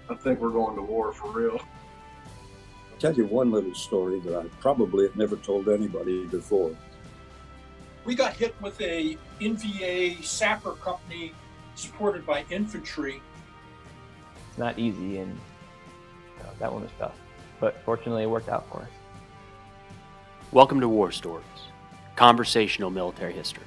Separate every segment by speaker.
Speaker 1: I think we're going to war for real.
Speaker 2: I'll tell you one little story that I probably have never told anybody before.
Speaker 3: We got hit with a NVA sapper company supported by infantry.
Speaker 4: It's not easy, and that one was tough, but fortunately it worked out for us.
Speaker 5: Welcome to War Stories, conversational military history.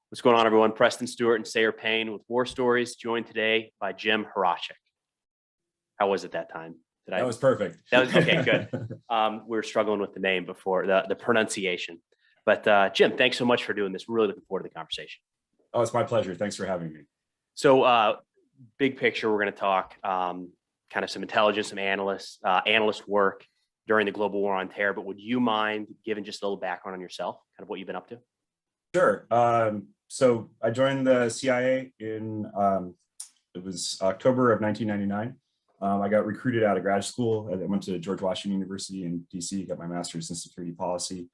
Speaker 5: What's going on, everyone? Preston Stewart and Sayer Payne with War Stories, joined today by Jim Horacek. How was it that time?
Speaker 6: That was perfect.
Speaker 5: That was okay. Good. We were struggling with the name before, the pronunciation. But Jim, thanks so much for doing this. We're really looking forward to the conversation.
Speaker 6: Oh, it's my pleasure. Thanks for having me.
Speaker 5: So, big picture, we're going to talk kind of some intelligence, some analyst work during the global war on terror. But would you mind giving just a little background on yourself, kind of what you've been up to?
Speaker 6: Sure. So I joined the CIA in, it was October of 1999. I got recruited out of grad school. I went to George Washington University in DC, got my master's in security policy,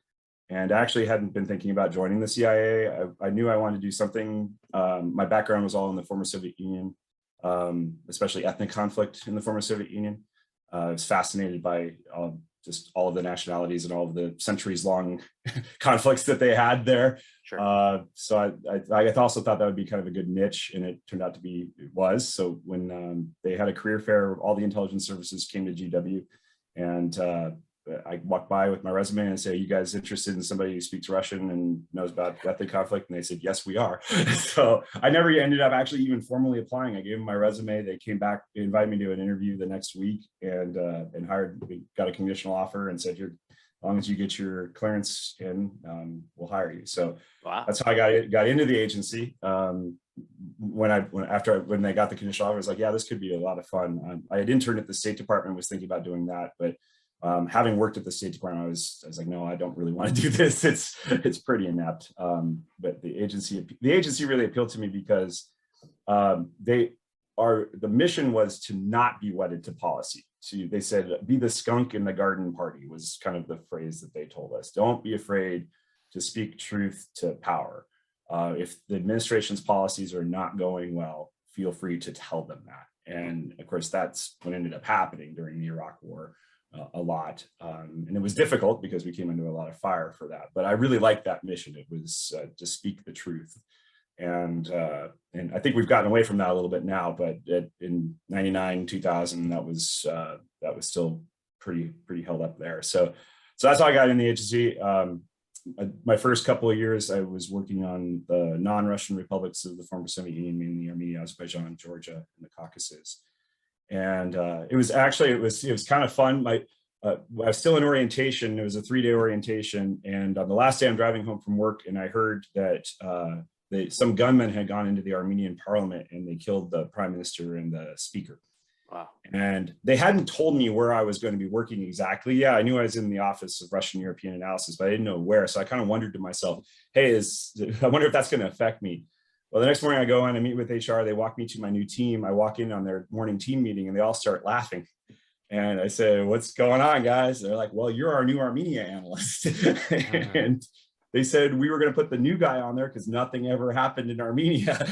Speaker 6: and I actually hadn't been thinking about joining the CIA. I knew I wanted to do something. My background was all in the former Soviet Union, especially ethnic conflict in the former Soviet Union. I was fascinated by just all of the nationalities and all of the centuries-long conflicts that they had there.
Speaker 5: Sure.
Speaker 6: So I also thought that would be kind of a good niche, and it turned out to be, it was. So when they had a career fair, all the intelligence services came to GW, and I walked by with my resume and say, "Are you guys interested in somebody who speaks Russian and knows about ethnic conflict?" And they said, "Yes, we are." So I never ended up actually even formally applying. I gave them my resume. They came back, they invited me to an interview the next week, and hired. We got a conditional offer and said, "Here, as long as you get your clearance in, we'll hire you." So
Speaker 5: Wow.
Speaker 6: That's how I got into the agency. When they got the conditional offer, I was like, "Yeah, this could be a lot of fun." I had interned at the State Department, was thinking about doing that, but having worked at the State Department, I was like, no, I don't really want to do this. It's pretty inept. But the agency really appealed to me because the mission was to not be wedded to policy. They said, "Be the skunk in the garden party," was kind of the phrase that they told us. Don't be afraid to speak truth to power. If the administration's policies are not going well, feel free to tell them that. And of course, that's what ended up happening during the Iraq War. A lot, and it was difficult because we came into a lot of fire for that. But I really liked that mission. It was to speak the truth, and I think we've gotten away from that a little bit now. But in '99, 2000, that was still pretty held up there. So that's how I got in the agency. My first couple of years, I was working on the non-Russian republics of the former Soviet Union, mainly Armenia, Azerbaijan, Georgia, and the Caucasus. And it was kind of fun. I was still in orientation. It was a 3-day orientation. And on the last day, I'm driving home from work, and I heard that some gunmen had gone into the Armenian parliament and they killed the prime minister and the speaker.
Speaker 5: Wow.
Speaker 6: And they hadn't told me where I was going to be working exactly. Yeah, I knew I was in the Office of Russian European Analysis, but I didn't know where. So I kind of wondered to myself, hey, I wonder if that's going to affect me. Well, the next morning I go in, I meet with HR, they walk me to my new team. I walk in on their morning team meeting and they all start laughing. And I say, "What's going on, guys?" They're like, "Well, you're our new Armenia analyst." And they said we were going to put the new guy on there because nothing ever happened in Armenia.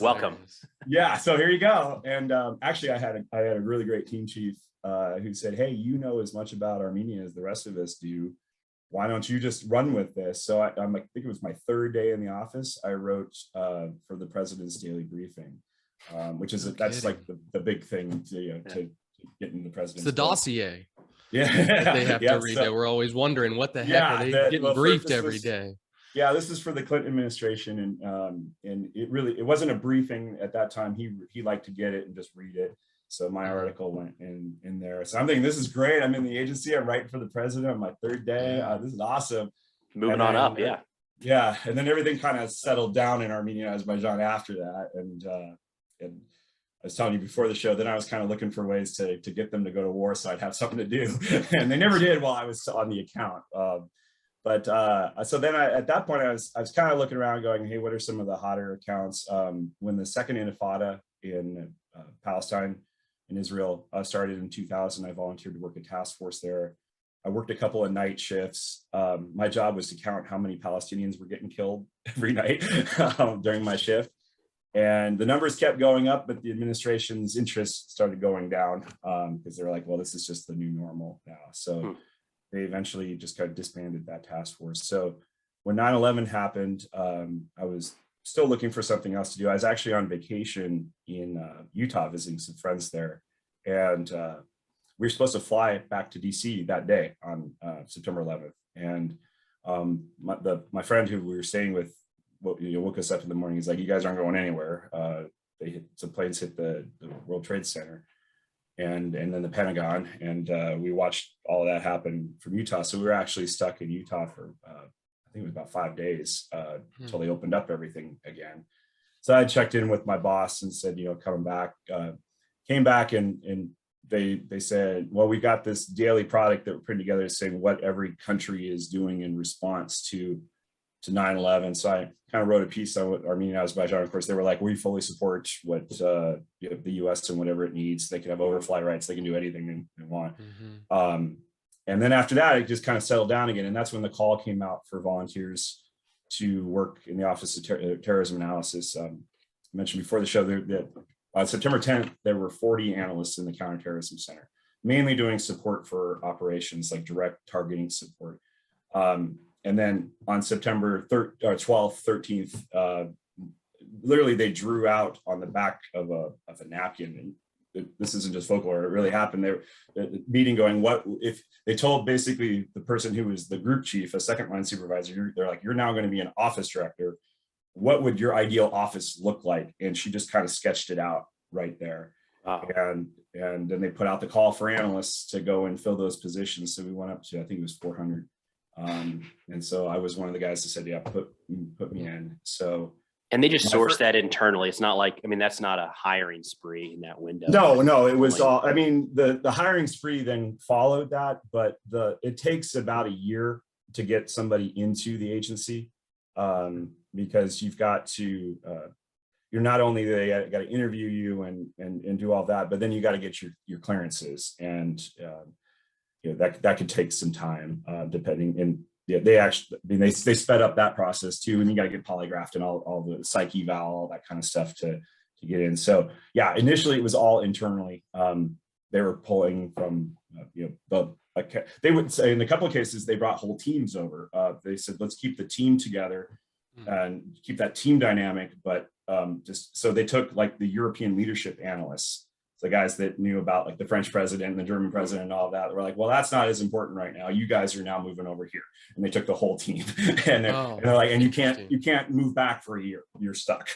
Speaker 5: Welcome.
Speaker 6: Yeah, so here you go. And actually I had a really great team chief who said, "Hey, you know as much about Armenia as the rest of us do. Why don't you just run with this?" So I think it was my 3rd day in the office. I wrote for the president's daily briefing, which is that's like the big thing to get in the president's.
Speaker 7: It's the dossier.
Speaker 6: Yeah,
Speaker 7: that they have to read.
Speaker 6: So,
Speaker 7: that we're always wondering what the heck are they getting briefed every day.
Speaker 6: Yeah, this is for the Clinton administration, and it wasn't a briefing at that time. He liked to get it and just read it. So my article went in there. So I'm thinking, this is great. I'm in the agency. I'm writing for the president on my 3rd day. This is awesome.
Speaker 5: Moving on up, yeah.
Speaker 6: Yeah, and then everything kind of settled down in Armenia, Azerbaijan after that. And I was telling you before the show, then I was kind of looking for ways to get them to go to war so I'd have something to do. And they never did while I was on the account. So then at that point, I was kind of looking around going, hey, what are some of the hotter accounts? When the second Intifada in Palestine in Israel started in 2000, I volunteered to work a task force there. I worked a couple of night shifts. My job was to count how many Palestinians were getting killed every night during my shift. And the numbers kept going up, but the administration's interest started going down because they're like, well, this is just the new normal now. So they eventually just kind of disbanded that task force. So when 9/11 happened, I was still looking for something else to do. I was actually on vacation in Utah visiting some friends there. And we were supposed to fly back to DC that day on September 11th. And my friend who we were staying with woke us up in the morning. He's like, you guys aren't going anywhere. Some planes hit the World Trade Center and then the Pentagon. And we watched all of that happen from Utah. So we were actually stuck in Utah for, I think it was about 5 days until they opened up everything again. So I checked in with my boss and said, coming back, came back and they said, well, we got this daily product that we're putting together saying what every country is doing in response to 9/11. So I kind of wrote a piece on what Armenia and Azerbaijan. Of course, they were like, we fully support what the U.S. and whatever it needs. They can have overfly rights. They can do anything they want. And then after that, it just kind of settled down again. And that's when the call came out for volunteers to work in the Office of Terrorism Analysis. I mentioned before the show that on September 10th, there were 40 analysts in the Counterterrorism Center, mainly doing support for operations like direct targeting support. And then on September 12th, 13th, literally they drew out on the back of a napkin, and this isn't just folklore, it really happened. They were the meeting going, what if they told basically the person who was the group chief, a second line supervisor, they're like, you're now going to be an office director. What would your ideal office look like? And she just kind of sketched it out right there. Wow. And then they put out the call for analysts to go and fill those positions. So we went up to, I think it was 400. And so I was one of the guys that said, yeah, put me in. So,
Speaker 5: and they just sourced that internally. It's not like, I mean, that's not a hiring spree in that window.
Speaker 6: No, it was all, I mean, the hiring spree then followed that, but it takes about a year to get somebody into the agency, because you've got to, you're not only, they got to interview you and do all that, but then you got to get your clearances, and that could take some time, depending. And yeah, they sped up that process too, and you got to get polygraphed and all the psych eval, all that kind of stuff to get in. So yeah, initially it was all internally. They were pulling from they would say in a couple of cases they brought whole teams over. They said, let's keep the team together and keep that team dynamic, but just so they took like the European leadership analysts, the guys that knew about like the French president and the German president and all that. They were like, well, that's not as important right now. You guys are now moving over here. And they took the whole team and they're like, and you can't move back for a year. You're stuck.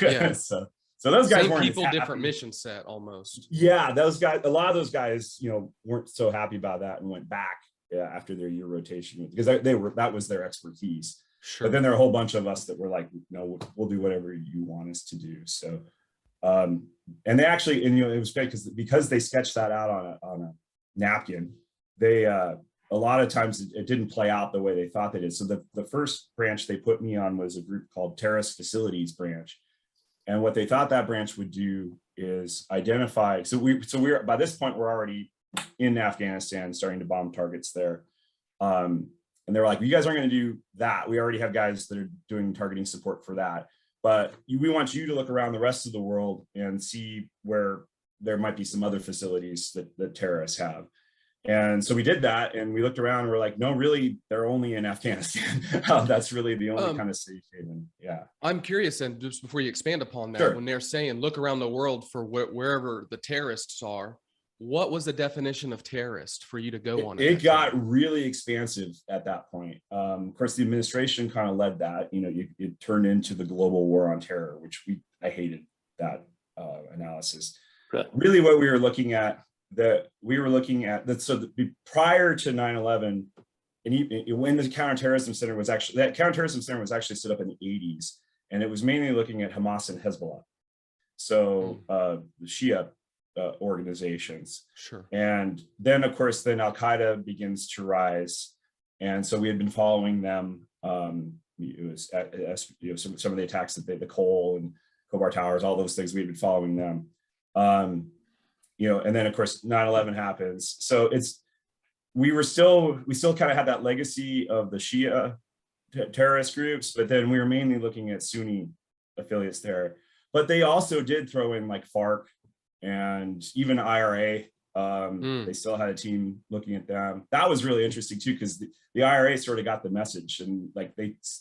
Speaker 7: Yeah.
Speaker 6: So those guys weren't
Speaker 7: people, different mission set almost.
Speaker 6: Yeah, those guys, a lot of those guys, weren't so happy about that and went back after their year rotation, because that was their expertise.
Speaker 7: Sure.
Speaker 6: But then there are a whole bunch of us that were like, no, we'll do whatever you want us to do. So, and they actually, and it was great because they sketched that out on a napkin. They a lot of times it didn't play out the way they thought they did. So the first branch they put me on was a group called Terrorist Facilities Branch, and what they thought that branch would do is identify. So we're by this point we're already in Afghanistan, starting to bomb targets there. And they were like, you guys aren't going to do that. We already have guys that are doing targeting support for that. But we want you to look around the rest of the world and see where there might be some other facilities that terrorists have. And so we did that, and we looked around and we're like, no, really, they're only in Afghanistan. That's really the only kind of safe haven. Yeah.
Speaker 7: I'm curious, and just before you expand upon that,
Speaker 6: Sure.
Speaker 7: When they're saying look around the world for wherever the terrorists are, what was the definition of terrorist for you to go on?
Speaker 6: It got really expansive at that point. Of course, the administration kind of led that. It turned into the global war on terror, which I hated that analysis. Really, what we were looking at, prior to 9/11, and when the Counterterrorism Center was actually, that Counterterrorism Center was actually set up in the 80s, and it was mainly looking at Hamas and Hezbollah. So the Shia organizations.
Speaker 7: Sure.
Speaker 6: And then of course, Al-Qaeda begins to rise. And so we had been following them. It was some of the attacks that the Cole and Khobar Towers, all those things, we had been following them. And then of course 9/11 happens. So we still kind of had that legacy of the Shia terrorist groups, but then we were mainly looking at Sunni affiliates there. But they also did throw in like FARC and even IRA. They still had a team looking at them. That was really interesting too, because the IRA sort of got the message, and like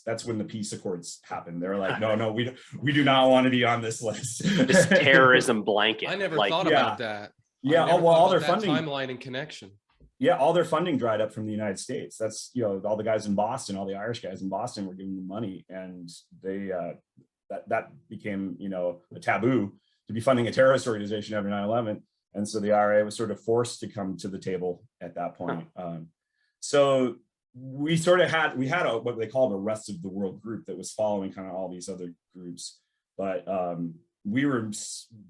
Speaker 6: that's when the peace accords happened. They were like, no, we do not want to be on this list.
Speaker 5: This terrorism blanket.
Speaker 7: I never
Speaker 5: like,
Speaker 7: thought about that.
Speaker 6: Yeah, all their funding
Speaker 7: timeline and connection.
Speaker 6: Yeah, all their funding dried up from the United States. That's, all the guys in Boston, all the Irish guys in Boston were giving them money, and they that became a taboo to be funding a terrorist organization after 9/11. And so the IRA was sort of forced to come to the table at that point. So we sort of had what they called a rest of the world group that was following kind of all these other groups. But we were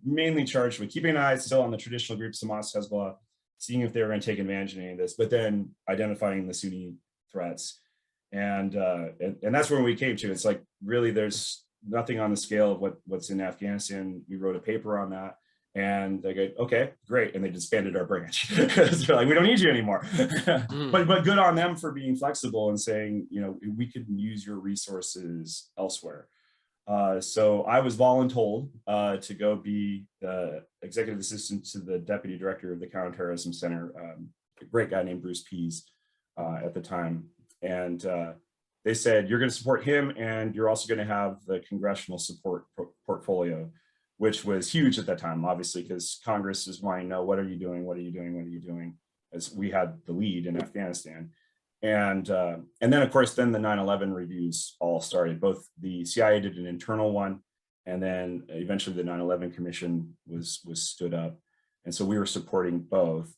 Speaker 6: mainly charged with keeping an eye still on the traditional groups, Hamas, Hezbollah, seeing if they were going to take advantage of any of this, but then identifying the Sunni threats. And that's where we came to. It's like, really, there's nothing on the scale of what's in Afghanistan. We wrote a paper on that. And they go, okay, great. And they disbanded our branch. They're like, we don't need you anymore. But good on them for being flexible and saying, we could use your resources elsewhere. So I was voluntold to go be the executive assistant to the deputy director of the Counterterrorism Center, a great guy named Bruce Pease at the time. And they said, you're going to support him, and you're also going to have the congressional support portfolio, which was huge at that time, obviously, because Congress is wanting to know, what are you doing? What are you doing? What are you doing? As we had the lead in Afghanistan. And then, of course, then the 9/11 reviews all started. Both the CIA did an internal one, and then eventually the 9/11 Commission was stood up. And so we were supporting both.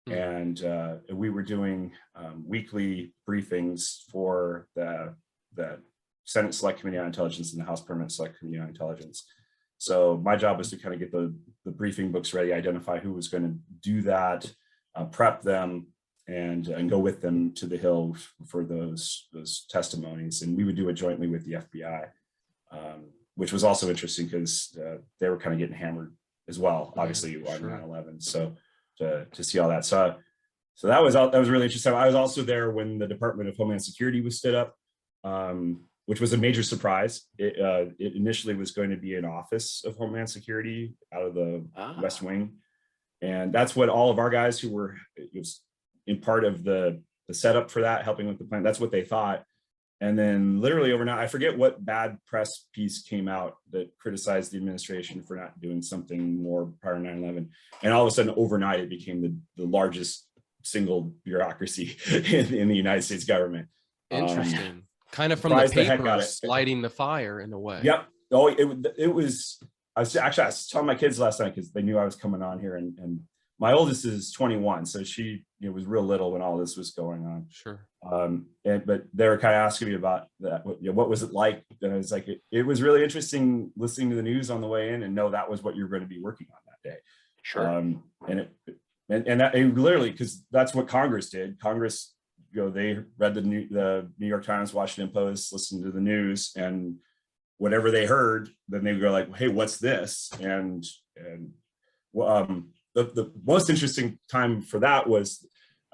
Speaker 6: And we were doing weekly briefings for the Senate Select Committee on Intelligence and the House Permanent Select Committee on Intelligence. So my job was to kind of get the briefing books ready, identify who was going to do that, prep them, and go with them to the Hill for those testimonies. And we would do it jointly with the FBI, which was also interesting because they were kind of getting hammered as well, obviously, on 9/11. So to see all that. So that was really interesting. I was also there when the Department of Homeland Security was stood up, which was a major surprise. It initially was going to be an Office of Homeland Security out of the West Wing. And that's what all of our guys who were in part of the setup for that, helping with the plan, that's what they thought. And then literally overnight, I forget what bad press piece came out that criticized the administration for not doing something more prior to 9/11. And all of a sudden, overnight, it became the largest single bureaucracy in the United States government.
Speaker 7: Interesting. Kind of from the papers lighting the fire in a way.
Speaker 6: Yep. Oh, it was. I was telling my kids last night because they knew I was coming on here, and my oldest is 21, so she was real little when all this was going on.
Speaker 7: Sure.
Speaker 6: But they were kind of asking me about that. What was it like? And I was like, it was really interesting listening to the news on the way in and know that was what you were going to be working on that day.
Speaker 5: Sure.
Speaker 6: And that it literally, because that's what Congress did. Congress, they read the New York Times, Washington Post, listened to the news, and whatever they heard, then they would go like, hey, what's this? And the most interesting time for that was,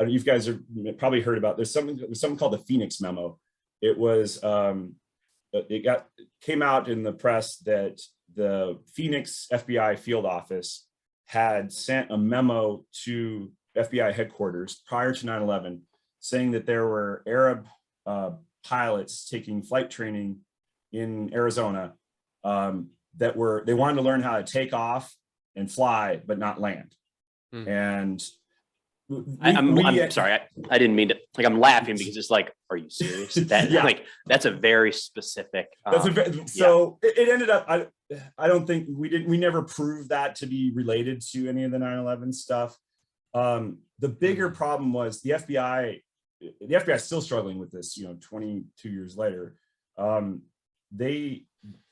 Speaker 6: you guys have probably heard about, there's something called the Phoenix Memo. It was, came out in the press that the Phoenix FBI field office had sent a memo to FBI headquarters prior to 9/11 saying that there were Arab pilots taking flight training in Arizona they wanted to learn how to take off and fly, but not land. And
Speaker 5: I'm sorry, I didn't mean to, I'm laughing because it's like, are you serious? That's a very specific.
Speaker 6: It ended up, I don't think we never proved that to be related to any of the 9/11 stuff. The bigger problem was the FBI is still struggling with this, 22 years later. They,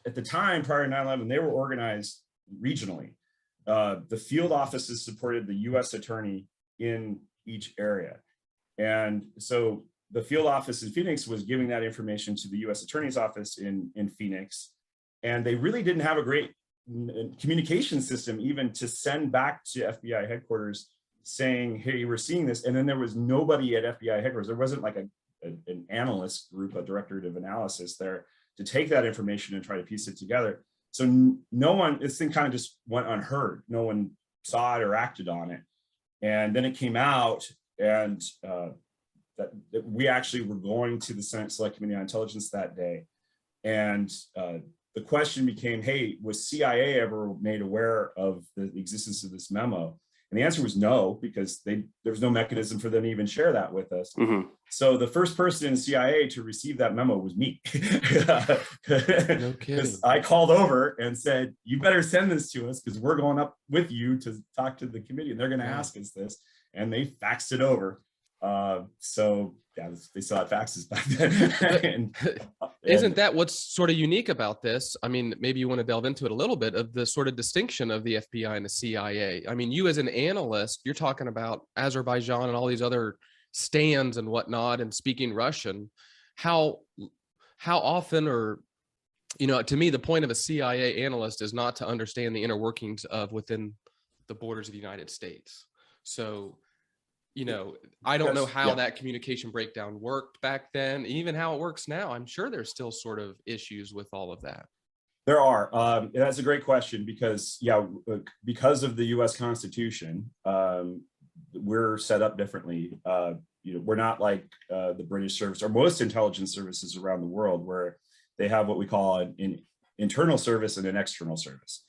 Speaker 6: at the time prior to 9/11, they were organized regionally. The field offices supported the U.S. attorney in each area. And so the field office in Phoenix was giving that information to the U.S. attorney's office in Phoenix. And they really didn't have a great communication system even to send back to FBI headquarters saying, hey, we're seeing this. And then there was nobody at FBI headquarters. There wasn't like an analyst group, a director of analysis there to take that information and try to piece it together. So no one, this thing kind of just went unheard. No one saw it or acted on it. And then it came out, and that we actually were going to the Senate Select Committee on Intelligence that day. And the question became, hey, was CIA ever made aware of the existence of this memo? And the answer was no, because there was no mechanism for them to even share that with us.
Speaker 5: Mm-hmm.
Speaker 6: So the first person in CIA to receive that memo was me.
Speaker 7: No kidding.
Speaker 6: I called over and said, you better send this to us because we're going up with you to talk to the committee and they're going to ask us this. And they faxed it over. So yeah, they still had faxes back then.
Speaker 7: Isn't that what's sort of unique about this? I mean, maybe you want to delve into it a little bit of the sort of distinction of the FBI and the CIA. I mean, you as an analyst, you're talking about Azerbaijan and all these other stands and whatnot and speaking Russian. How often, or, you know, to me, the point of a CIA analyst is not to understand the inner workings of within the borders of the United States. So, you know, I don't know how that communication breakdown worked back then, even how it works now. I'm sure there's still sort of issues with all of that.
Speaker 6: There are. That's a great question because, because of the U.S. Constitution, we're set up differently. You know, we're not like the British service or most intelligence services around the world, where they have what we call an internal service and an external service.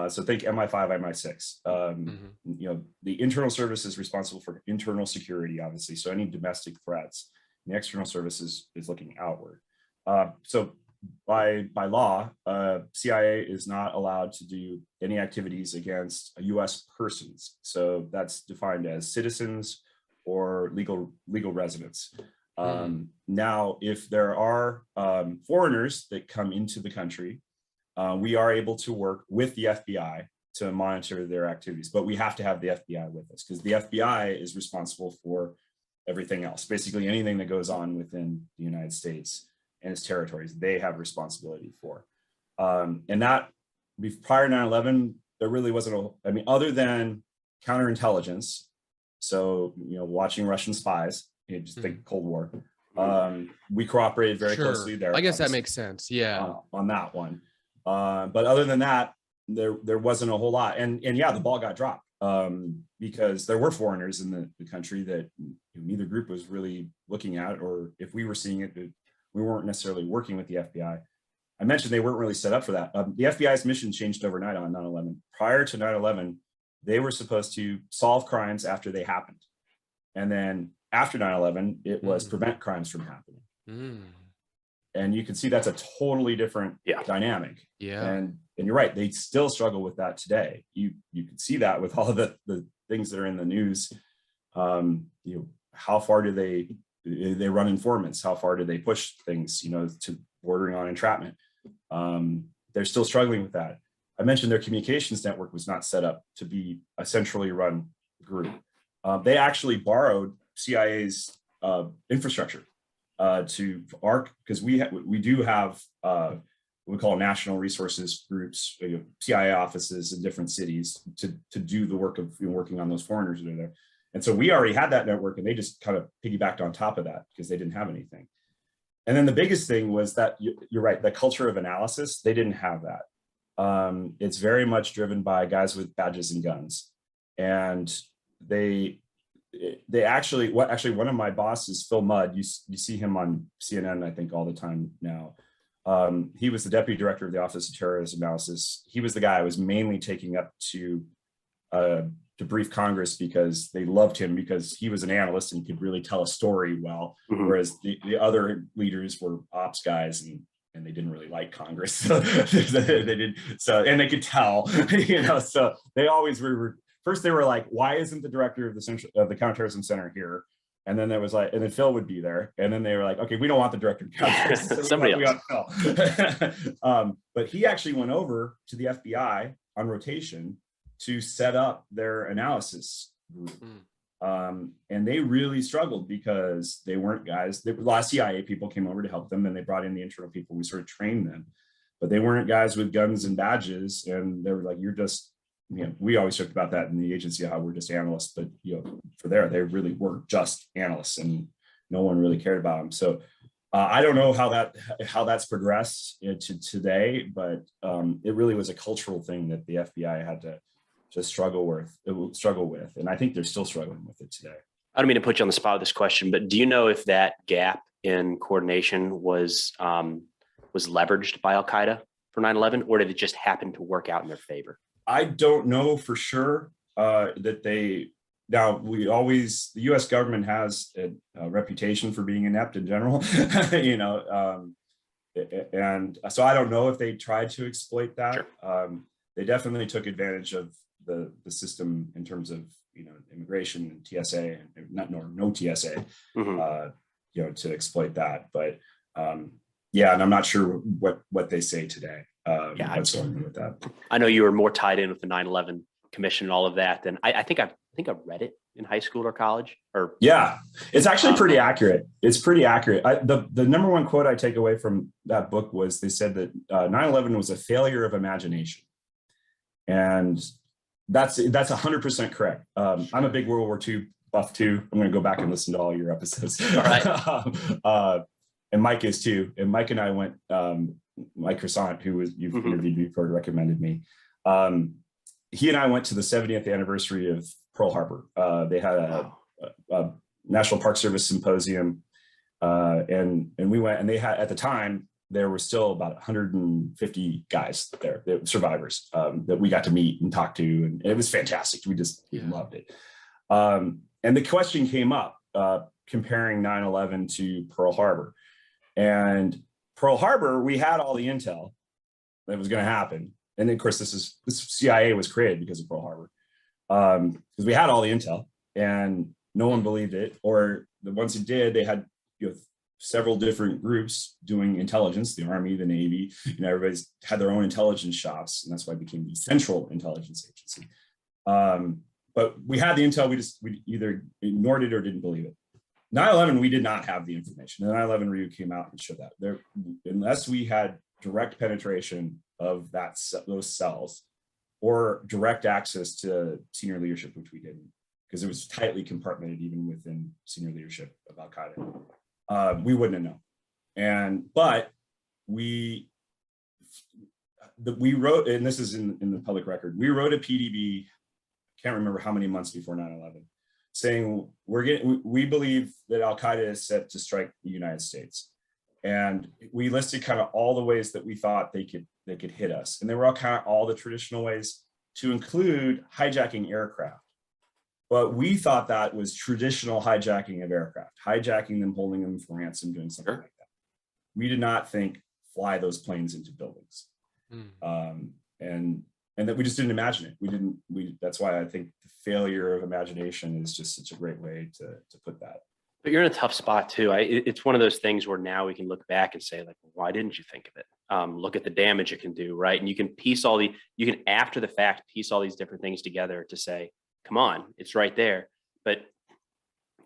Speaker 6: So think MI5, MI6. You know, the internal service is responsible for internal security, obviously. So any domestic threats. And the external service is looking outward. So by law, CIA is not allowed to do any activities against U.S. persons. So that's defined as citizens or legal residents. Now, if there are foreigners that come into the country, we are able to work with the FBI to monitor their activities, but we have to have the FBI with us because the FBI is responsible for everything else. Basically, anything that goes on within the United States and its territories, they have responsibility for. And that, prior to 9/11, there really wasn't other than counterintelligence. So, you know, watching Russian spies, you know, just think Cold War. We cooperated very closely there.
Speaker 7: I guess that makes sense. Yeah.
Speaker 6: On that one. But other than that, there wasn't a whole lot. And yeah, the ball got dropped because there were foreigners in the country that neither group was really looking at, or if we were seeing it, we weren't necessarily working with the FBI. I mentioned they weren't really set up for that. The FBI's mission changed overnight on 9/11. Prior to 9/11, they were supposed to solve crimes after they happened. And then after 9/11, it was prevent crimes from happening. And you can see that's a totally different dynamic. Yeah. And you're right, they still struggle with that today. You can see that with all of the things that are in the news. You know, how far do they run informants? How far do they push things, you know, to bordering on entrapment? They're still struggling with that. I mentioned their communications network was not set up to be a centrally run group. They actually borrowed CIA's infrastructure because we do have what we call national resources groups, you know, CIA offices in different cities to do the work of working on those foreigners that are there. And so we already had that network, and they just kind of piggybacked on top of that because they didn't have anything. And then the biggest thing was that you're right, the culture of analysis, they didn't have that. It's very much driven by guys with badges and guns. And they actually one of my bosses, Phil Mudd, you see him on CNN, I think, all the time now. He was the deputy director of the Office of Terrorism Analysis. He was the guy I was mainly taking up to brief Congress because they loved him because he was an analyst and could really tell a story well, whereas the other leaders were ops guys and they didn't really like Congress. So and they could tell, you know, so they always were. First, they were like, why isn't the director of the Counterterrorism Center here? And then there was like, and then Phil would be there. And then they were like, okay, we don't want the director of Counterterrorism.
Speaker 5: Somebody else.
Speaker 6: But he actually went over to the FBI on rotation to set up their analysis group. And they really struggled because they weren't guys. A lot of CIA people came over to help them, and they brought in the internal people. We sort of trained them, but they weren't guys with guns and badges. And they were like, you're just we always joked about that in the agency, how we're just analysts, but for there, they really were just analysts, and no one really cared about them. So I don't know how that's progressed to today, but it really was a cultural thing that the FBI had to just struggle with, and I think they're still struggling with it today.
Speaker 5: I don't mean to put you on the spot with this question, but do you know if that gap in coordination was leveraged by Al-Qaeda for 9/11, or did it just happen to work out in their favor?
Speaker 6: I don't know for sure that they. Now, the U.S. government has a reputation for being inept in general, and so I don't know if they tried to exploit that. Sure. They definitely took advantage of the system in terms of immigration and TSA, and no TSA, to exploit that. But yeah, and I'm not sure what they say today. What's going on with that? I
Speaker 5: know you were more tied in with the 9/11 Commission and all of that, and I think I read it in high school or college. Yeah,
Speaker 6: it's actually pretty accurate. It's pretty accurate. The number one quote I take away from that book was they said that 9/11 was a failure of imagination, and that's 100% correct. I'm a big World War II buff too. I'm going to go back and listen to all your episodes. All right. And Mike is too. And Mike and I went. Mike Croissant, who you've interviewed before, recommended me. He and I went to the 70th anniversary of Pearl Harbor. They had a National Park Service symposium, and we went. And they had, at the time, there were still about 150 guys there, survivors, that we got to meet and talk to, and it was fantastic. We just loved it. And the question came up comparing 9/11 to Pearl Harbor, and Pearl Harbor, we had all the intel that was going to happen. And then, of course, this CIA was created because of Pearl Harbor, because we had all the intel and no one believed it, or the ones who did, they had several different groups doing intelligence, the Army, the Navy, everybody's had their own intelligence shops, and that's why it became the Central Intelligence Agency. But we had the intel, we either ignored it or didn't believe it. 9/11, we did not have the information. The 9/11 review came out and showed that unless we had direct penetration of those cells or direct access to senior leadership, which we didn't, because it was tightly compartmented even within senior leadership of Al-Qaeda, we wouldn't have known. But we wrote, and this is in the public record, we wrote a PDB, can't remember how many months before 9/11, saying we believe that Al-Qaeda is set to strike the United States. And we listed kind of all the ways that we thought they could hit us. And they were all kind of all the traditional ways, to include hijacking aircraft. But we thought that was traditional hijacking of aircraft, hijacking them, holding them for ransom, doing something like that. We did not think fly those planes into buildings. And that we just didn't imagine it. That's why I think the failure of imagination is just such a great way to put that.
Speaker 5: But you're in a tough spot too. It's one of those things where now we can look back and say, like, why didn't you think of it? Look at the damage it can do, right? And you can after the fact, piece all these different things together to say, come on, it's right there. But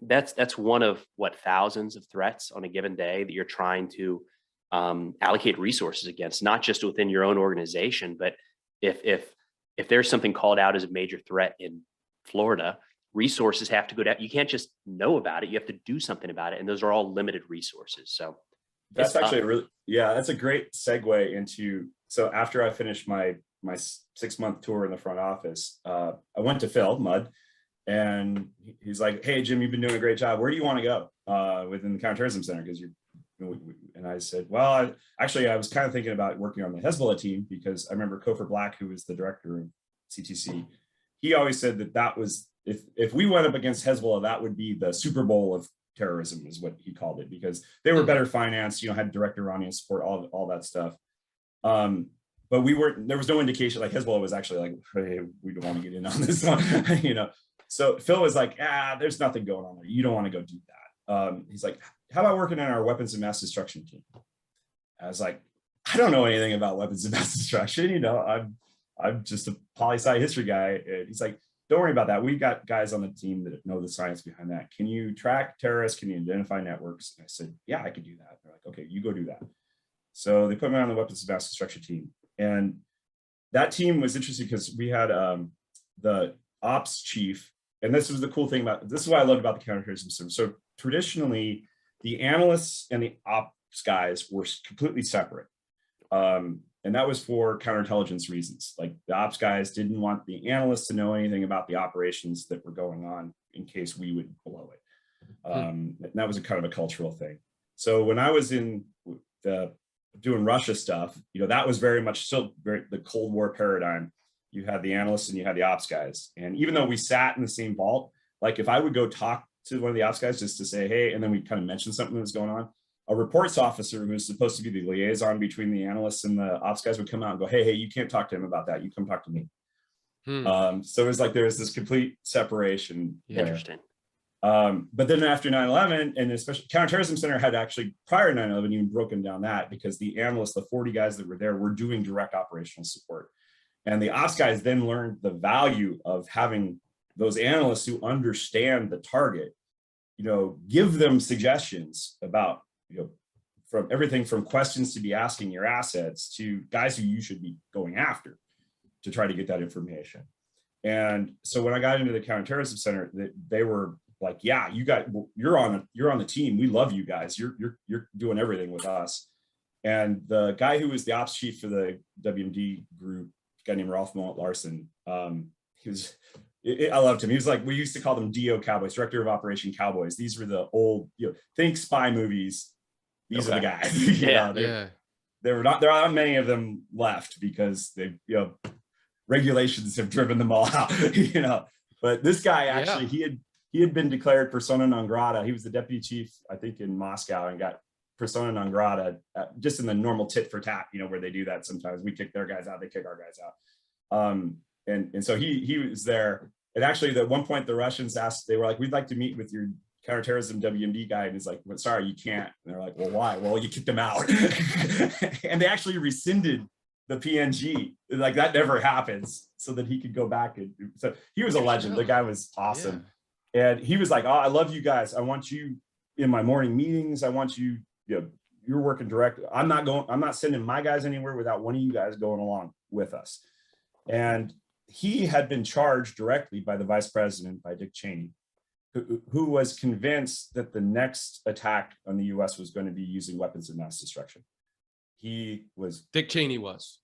Speaker 5: that's one of thousands of threats on a given day that you're trying to allocate resources against, not just within your own organization, but if there's something called out as a major threat in Florida, resources have to go down. You can't just know about it. You have to do something about it. And those are all limited resources. So
Speaker 6: that's actually that's a great segue into, so after I finished my 6-month tour in the front office, I went to Phil Mudd, and he's like, hey, Jim, you've been doing a great job. Where do you want to go within the Counterterrorism Center? Because and I said, well, I was kind of thinking about working on the Hezbollah team, because I remember Kofor Black, who was the director of CTC, he always said that was, if we went up against Hezbollah, that would be the Super Bowl of terrorism, is what he called it, because they were better financed, had direct Iranian support, all that stuff. But there was no indication, like Hezbollah was actually like, hey, we don't want to get in on this one, So Phil was like, there's nothing going on there. You don't want to go do that. He's like, how about working on our weapons of mass destruction team? I was like, I don't know anything about weapons of mass destruction. I'm just a poli-sci history guy. And he's like, don't worry about that. We've got guys on the team that know the science behind that. Can you track terrorists? Can you identify networks? And I said, yeah, I could do that. They're like, okay, you go do that. So they put me on the weapons of mass destruction team. And that team was interesting because we had the ops chief, and this was the cool thing about, this is what I loved about the counterterrorism center. So traditionally, the analysts and the ops guys were completely separate. And that was for counterintelligence reasons. Like the ops guys didn't want the analysts to know anything about the operations that were going on in case we would blow it. And that was a kind of a cultural thing. So when I was in doing Russia stuff, you know, that was very much still the Cold War paradigm. You had the analysts and you had the ops guys. And even though we sat in the same vault, like if I would go talk to one of the ops guys just to say, hey, and then we kind of mention something that was going on, a reports officer who was supposed to be the liaison between the analysts and the ops guys would come out and go, hey, you can't talk to him about that. You come talk to me. So it was like there was this complete separation.
Speaker 5: Interesting.
Speaker 6: But then after 9/11, and especially Counterterrorism Center had actually prior to 9/11 even broken down that, because the analysts, the 40 guys that were there, were doing direct operational support. And the ops guys then learned the value of having those analysts who understand the target, you know, give them suggestions about, you know, from everything from questions to be asking your assets to guys who you should be going after to try to get that information. And so when I got into the Counterterrorism Center, they were like, yeah, you're on the team. We love you guys. You're doing everything with us. And the guy who was the ops chief for the WMD group, a guy named Rolf Larson, I loved him. He was like, we used to call them DO Cowboys, Director of Operation Cowboys. These were the old, you know, think spy movies. These are the guys. There aren't many of them left because they, you know, regulations have driven them all out, you know. But this guy actually, he had been declared persona non grata. He was the deputy chief, I think, in Moscow, and got persona non grata just in the normal tit for tat, you know, where they do that sometimes. We kick their guys out, they kick our guys out. And so he was there. And actually, at one point, the Russians asked, they were like, we'd like to meet with your counterterrorism WMD guy. And he's like, well, sorry, you can't. And they're like, well, why? Well, you kicked him out. And they actually rescinded the PNG. Like, that never happens, so that he could go back. And so he was a legend. The guy was awesome. Yeah. And he was like, oh, I love you guys. I want you in my morning meetings. I want you, you know, you're working direct. I'm not sending my guys anywhere without one of you guys going along with us. And he had been charged directly by the vice president, by Dick Cheney, who was convinced that the next attack on the US was going to be using weapons of mass destruction.
Speaker 7: Dick Cheney was.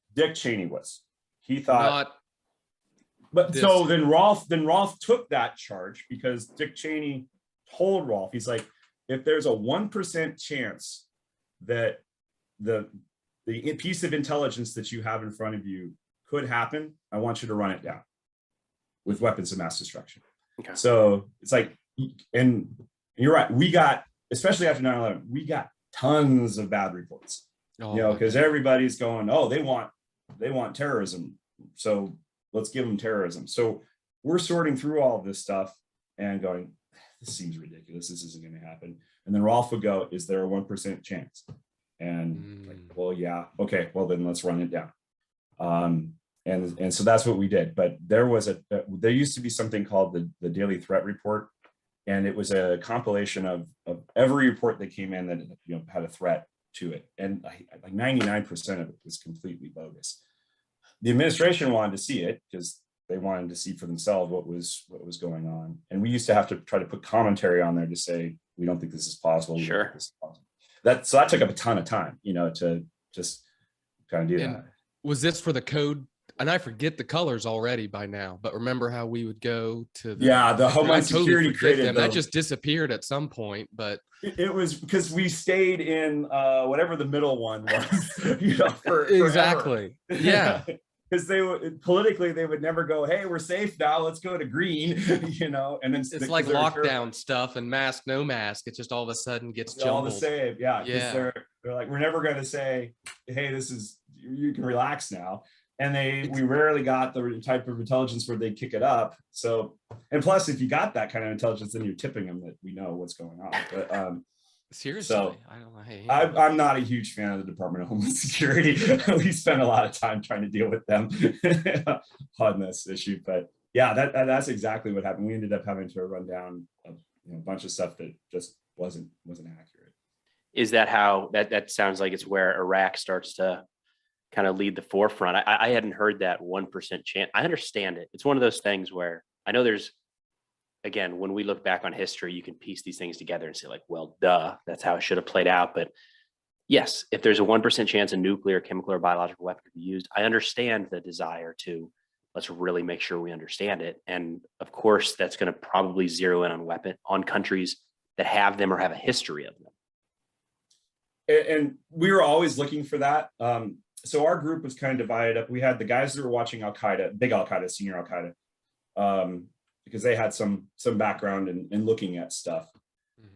Speaker 6: He thought, so then Rolf took that charge, because Dick Cheney told Rolf, he's like, if there's a 1% chance that the piece of intelligence that you have in front of you could happen, I want you to run it down with weapons of mass destruction. Okay. So it's like, and you're right, we got, especially after 9/11, we got tons of bad reports, you know, because everybody's going, oh, they want terrorism, so let's give them terrorism. So we're sorting through all of this stuff and going, this seems ridiculous, this isn't going to happen. And then Rolf would go, is there a 1% chance? And like, well, yeah, okay, well then let's run it down. And so that's what we did. But there used to be something called the Daily Threat Report, and it was a compilation of every report that came in that, you know, had a threat to it, and like 99% of it was completely bogus. The administration wanted to see it because they wanted to see for themselves what was going on, and we used to have to try to put commentary on there to say, we don't think this is possible.
Speaker 5: Sure.
Speaker 6: So that took up a ton of time, you know, to just kind of do that.
Speaker 7: Was this for the code? And I forget the colors already by now, but remember how we would go to the
Speaker 6: Homeland Security created them.
Speaker 7: That just disappeared at some point, but
Speaker 6: it was because we stayed in whatever the middle one was, you know,
Speaker 7: exactly. Yeah.
Speaker 6: Because politically they would never go, hey, we're safe now, let's go to green, you know. And then
Speaker 7: it's like lockdown stuff and mask, no mask. It just all of a sudden gets jumbled. All the
Speaker 6: same, yeah. They're like, we're never going to say, hey, you can relax now. And we rarely got the type of intelligence where they kick it up. So, and plus, if you got that kind of intelligence, then you're tipping them that we know what's going on. But
Speaker 7: seriously,
Speaker 6: so I'm not a huge fan of the Department of Homeland Security. We spent a lot of time trying to deal with them on this issue. But yeah, that's exactly what happened. We ended up having to run down a bunch of stuff that just wasn't accurate.
Speaker 5: Is that how that sounds like it's where Iraq starts to kind of lead the forefront. I hadn't heard that 1% chance. I understand it. It's one of those things where I know there's, again, when we look back on history, you can piece these things together and say like, well, duh, that's how it should have played out. But yes, if there's a 1% chance a nuclear, chemical, or biological weapon could be used, I understand the desire to let's really make sure we understand it. And of course, that's going to probably zero in on countries that have them or have a history of them.
Speaker 6: And we were always looking for that. So our group was kind of divided up. We had the guys that were watching Al-Qaeda, big Al-Qaeda, senior Al-Qaeda, because they had some background in looking at stuff.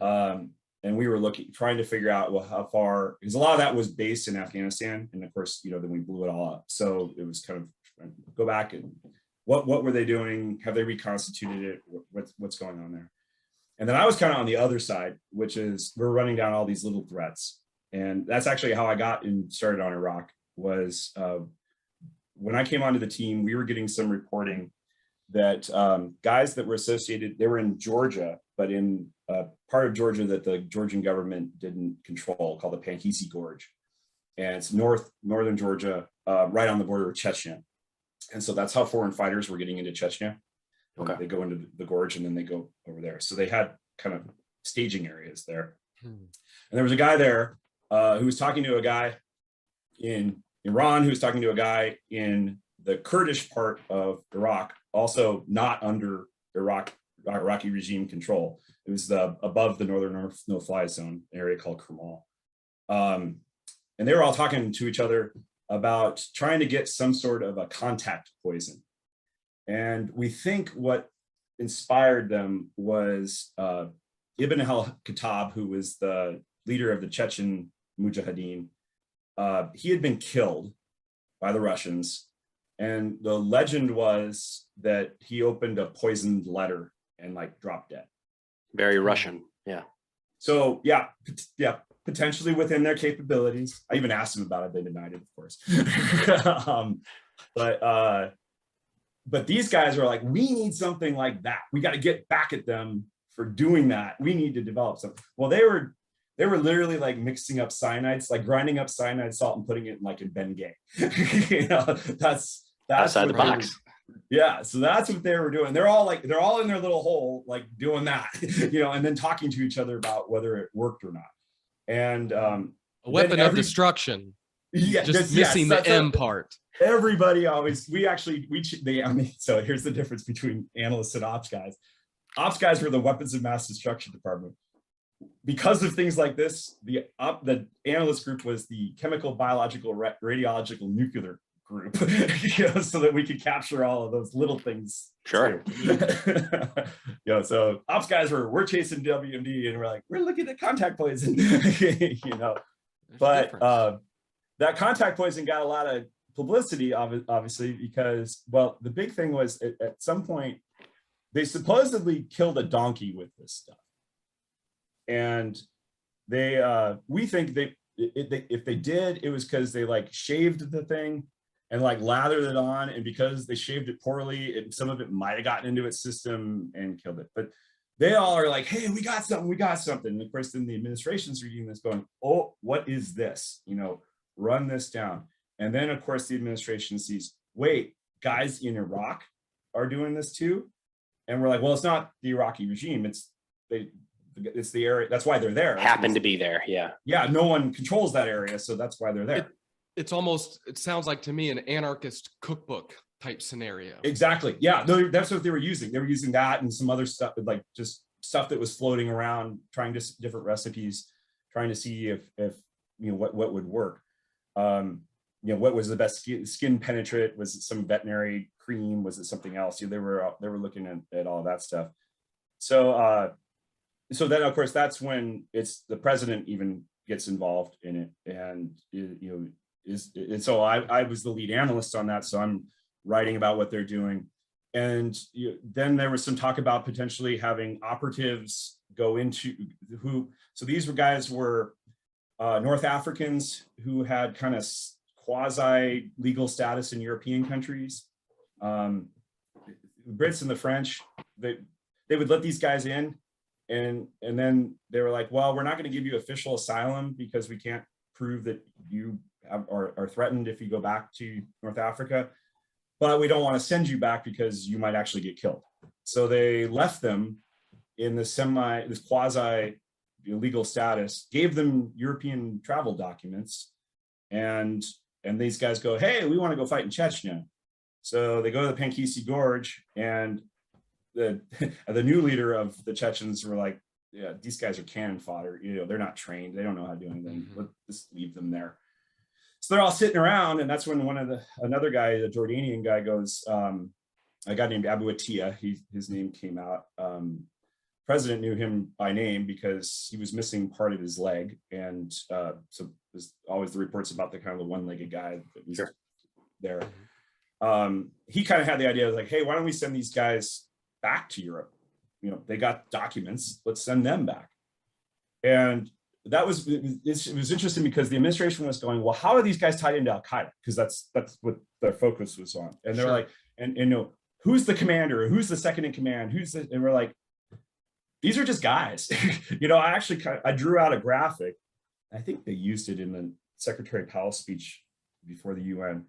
Speaker 6: And we were trying to figure out, well, how far, because a lot of that was based in Afghanistan. And of course, then we blew it all up. So it was kind of go back and what were they doing? Have they reconstituted it? What's going on there? And then I was kind of on the other side, which is we're running down all these little threats. And that's actually how I got started on Iraq was when I came onto the team, we were getting some reporting that guys that were associated, they were in Georgia, but in part of Georgia that the Georgian government didn't control, called the Panjshir Gorge. And it's northern Georgia, right on the border with Chechnya. And so that's how foreign fighters were getting into Chechnya. Okay. They go into the gorge and then they go over there. So they had kind of staging areas there. And there was a guy there who was talking to a guy in Iran, who was talking to a guy in the Kurdish part of Iraq, also not under Iraqi regime control. It was above the northern no-fly zone area called Kermal. And they were all talking to each other about trying to get some sort of a contact poison. And we think what inspired them was Ibn al-Khattab, who was the leader of the Chechen Mujahideen. He had been killed by the Russians. And the legend was that he opened a poisoned letter and like dropped dead.
Speaker 5: Very Russian, yeah.
Speaker 6: So yeah, potentially within their capabilities. I even asked them about it. They denied it, of course. But these guys are like, we need something like that. We got to get back at them for doing that. We need to develop something. Well, they were literally like mixing up cyanides, like grinding up cyanide salt and putting it in like in Bengay. That's
Speaker 5: outside the box.
Speaker 6: Yeah, so that's what they were doing. They're all in their little hole, like doing that, and then talking to each other about whether it worked or not. And a
Speaker 7: weapon of destruction.
Speaker 6: Yeah,
Speaker 7: just missing the M part.
Speaker 6: Everybody always, so here's the difference between analysts and ops guys. Ops guys were the weapons of mass destruction department. Because of things like this, the analyst group was the chemical, biological, radiological, nuclear group, so that we could capture all of those little things.
Speaker 5: Sure.
Speaker 6: So ops guys we're chasing WMD and we're looking at contact poison, But that contact poison got a lot of publicity, obviously, because, well, the big thing was at some point, they supposedly killed a donkey with this stuff. And we think if they did, it was because they like shaved the thing and like lathered it on, and because they shaved it poorly, some of it might have gotten into its system and killed it. But they all are like, hey, we got something. And of course, then the administration's reading this going, oh, what is this? Run this down. And then of course, the administration sees, wait, guys in Iraq are doing this too. And we're like, well, it's not the Iraqi regime. It's the area. That's why they're there.
Speaker 5: Happen to be there. Yeah.
Speaker 6: Yeah. No one controls that area. So that's why they're there.
Speaker 7: It sounds like to me an anarchist cookbook type scenario.
Speaker 6: Exactly. Yeah. No, that's what they were using. They were using that and some other stuff, like just stuff that was floating around, trying different recipes, trying to see if what would work. What was the best skin penetrant? Was it some veterinary cream? Was it something else? They were looking at all that stuff. So then of course that's when the president even gets involved in it, and so I was the lead analyst on that. So I'm writing about what they're doing, and then there was some talk about potentially having operatives go into so these guys were North Africans who had kind of quasi legal status in European countries. The Brits and the French, they would let these guys in, and then they were like, well, we're not going to give you official asylum because we can't prove that you are threatened if you go back to North Africa, but we don't want to send you back because you might actually get killed. So they left them in this quasi illegal status, gave them European travel documents, and these guys go, hey, we want to go fight in Chechnya. So they go to the Pankisi Gorge, and the new leader of the Chechens were like, yeah, these guys are cannon fodder. You know, they're not trained. They don't know how to do anything. Let's just leave them there. So they're all sitting around, and that's when another guy, the Jordanian guy, goes, a guy named Abu Atiyah, his name came out. President knew him by name because he was missing part of his leg. And so there's always the reports about the kind of the one-legged guy that was there. He kind of had the idea of like, hey, why don't we send these guys back to Europe? You know, they got documents, let's send them back. And that was, it was interesting because the administration was going, well, how are these guys tied into Al-Qaeda? Because that's what their focus was on. And they're like, and you know, who's the commander? Who's the second in command? And we're like, these are just guys. You know, I drew out a graphic. I think they used it in the Secretary Powell speech before the UN.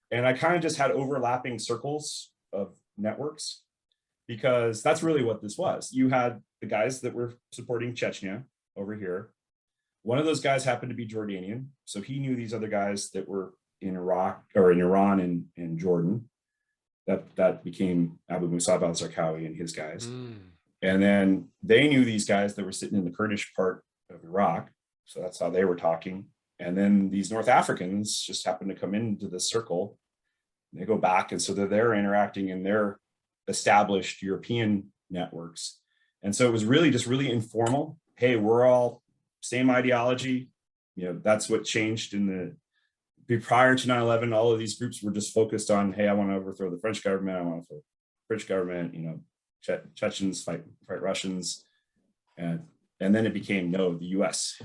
Speaker 6: And I kind of just had overlapping circles of networks, because that's really what this was. You had the guys that were supporting Chechnya over here. One of those guys happened to be Jordanian. So he knew these other guys that were in Iraq or in Iran and Jordan. That became Abu Musab al-Zarqawi and his guys. And then they knew these guys that were sitting in the Kurdish part of Iraq. So that's how they were talking. And then these North Africans just happened to come into this circle. They go back, and so they're interacting in their established European networks. And so it was really just really informal. Hey, we're all same ideology. You know, that's what changed prior to 9/11. All of these groups were just focused on, hey, I want to overthrow the French government. I want to overthrow the British government. You know, Chechens fight Russians. And then it became, no, the US,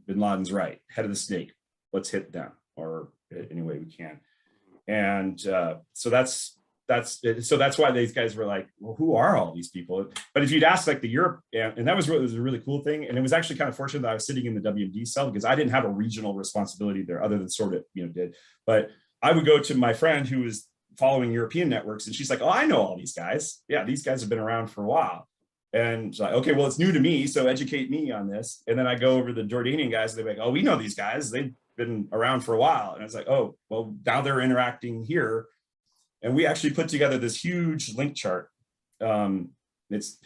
Speaker 6: bin Laden's right, head of the snake, let's hit them, or any way we can. And so that's why these guys were like, well, who are all these people? But if you'd ask like the Europe, and that was a really cool thing. And it was actually kind of fortunate that I was sitting in the WMD cell, because I didn't have a regional responsibility there other than sort of, you know, did. But I would go to my friend who was following European networks, and she's like, oh, I know all these guys. Yeah, these guys have been around for a while. And she's like, okay, well, it's new to me, so educate me on this. And then I go over to the Jordanian guys, and they're like, oh, we know these guys. They've been around for a while. And I was like, oh, well, now they're interacting here. And we actually put together this huge link chart. It's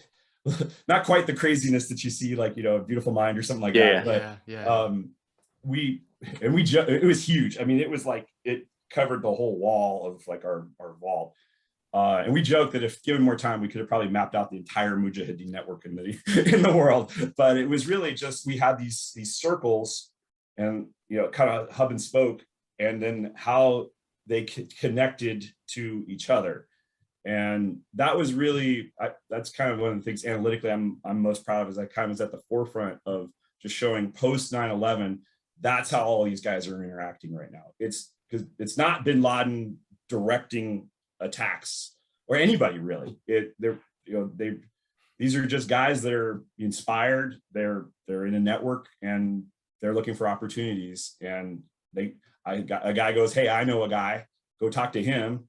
Speaker 6: not quite the craziness that you see, like, you know, A Beautiful Mind or something like that. But it was huge. I mean, it was like, it covered the whole wall of like our vault. And we joked that if given more time, we could have probably mapped out the entire Mujahideen network in the world. But it was really just, we had these circles, and, you know, kind of hub and spoke, and then how they connected to each other. And that was really, that's kind of one of the things analytically I'm most proud of, is I kind of was at the forefront of just showing post 9/11, that's how all these guys are interacting right now. It's because it's not bin Laden directing attacks, or anybody really. These are just guys that are inspired. They're in a network, and they're looking for opportunities. And a guy goes, hey, I know a guy, go talk to him.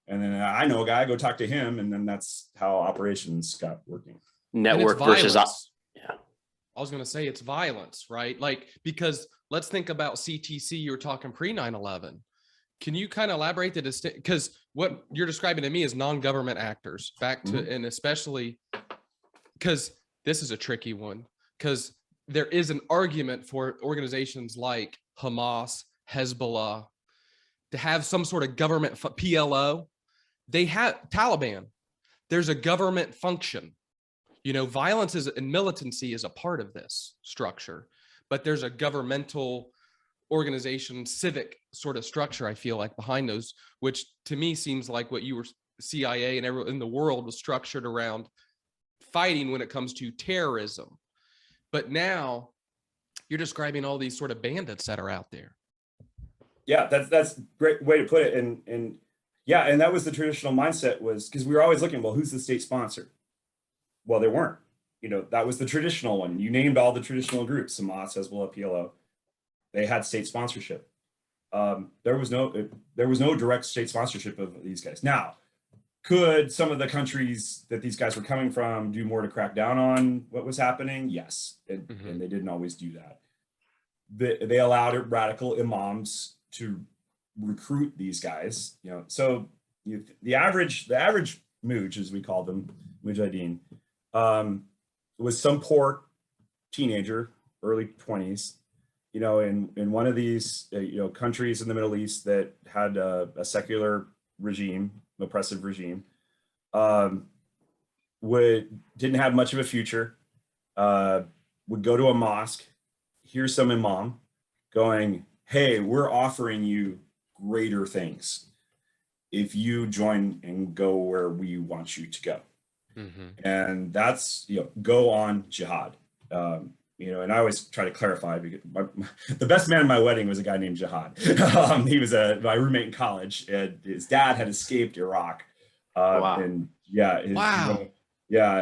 Speaker 6: And then I know a guy, go talk to him. And then that's how operations got working.
Speaker 5: Network versus
Speaker 7: I was going to say it's violence, right? Like, because let's think about CTC. You were talking pre 9/11. Can you kind of elaborate the distinct? Because what you're describing to me is non-government actors back to, and especially because this is a tricky one, because there is an argument for organizations like Hamas, Hezbollah, to have some sort of government, PLO. They have Taliban. There's a government function. You know, violence and militancy is a part of this structure, but there's a governmental organization, civic sort of structure, I feel like, behind those, which to me seems like what you were, CIA and everyone in the world was structured around fighting when it comes to terrorism. But now you're describing all these sort of bandits that are out there.
Speaker 6: Yeah, that's a great way to put it. And yeah, and that was the traditional mindset, was because we were always looking, well, who's the state sponsor? Well, there weren't. You know, that was the traditional one. You named all the traditional groups, Hamas, Hezbollah, PLO. They had state sponsorship. there was no direct state sponsorship of these guys. Now, could some of the countries that these guys were coming from do more to crack down on what was happening? Yes, and they didn't always do that. They allowed radical imams to recruit these guys. So the average Muj, as we call them, Mujahideen, was some poor teenager, early 20s, in one of these countries in the Middle East that had a secular regime, oppressive regime, didn't have much of a future, would go to a mosque, hear some imam going, hey, we're offering you greater things if you join and go where we want you to go. And that's, go on jihad. And I always try to clarify, because the best man at my wedding was a guy named Jihad. He was my roommate in college, and his dad had escaped Iraq.
Speaker 5: Wow.
Speaker 6: And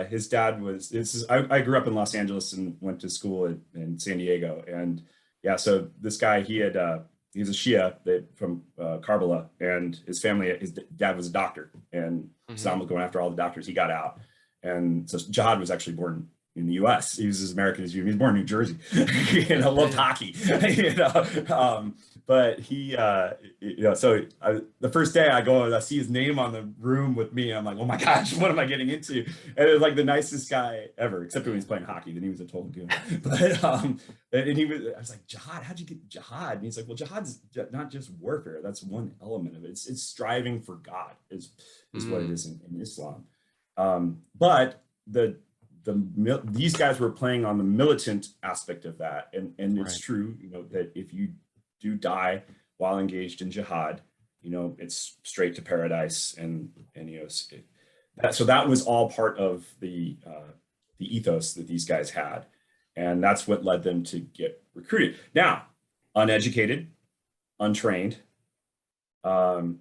Speaker 6: his dad was, I grew up in Los Angeles and went to school in San Diego. And so this guy, he's a Shia from Karbala, and his dad was a doctor, and Saddam was going after all the doctors. He got out. And so Jihad was actually born in the U.S. He was as American as you. He was born in New Jersey. Loved hockey. But he, so the first day I go and I see his name on the room with me. I'm like, oh my gosh, what am I getting into? And it was like the nicest guy ever, except when he was playing hockey. Then he was a total goon. But I was like, Jihad, how'd you get Jihad? And he's like, well, Jihad's not just warfare. That's one element of it. It's striving for God is what it is in Islam. But these guys were playing on the militant aspect of that, and it's true, that if you do die while engaged in jihad, it's straight to paradise, and so that was all part of the ethos that these guys had, and that's what led them to get recruited. Now, uneducated, untrained. One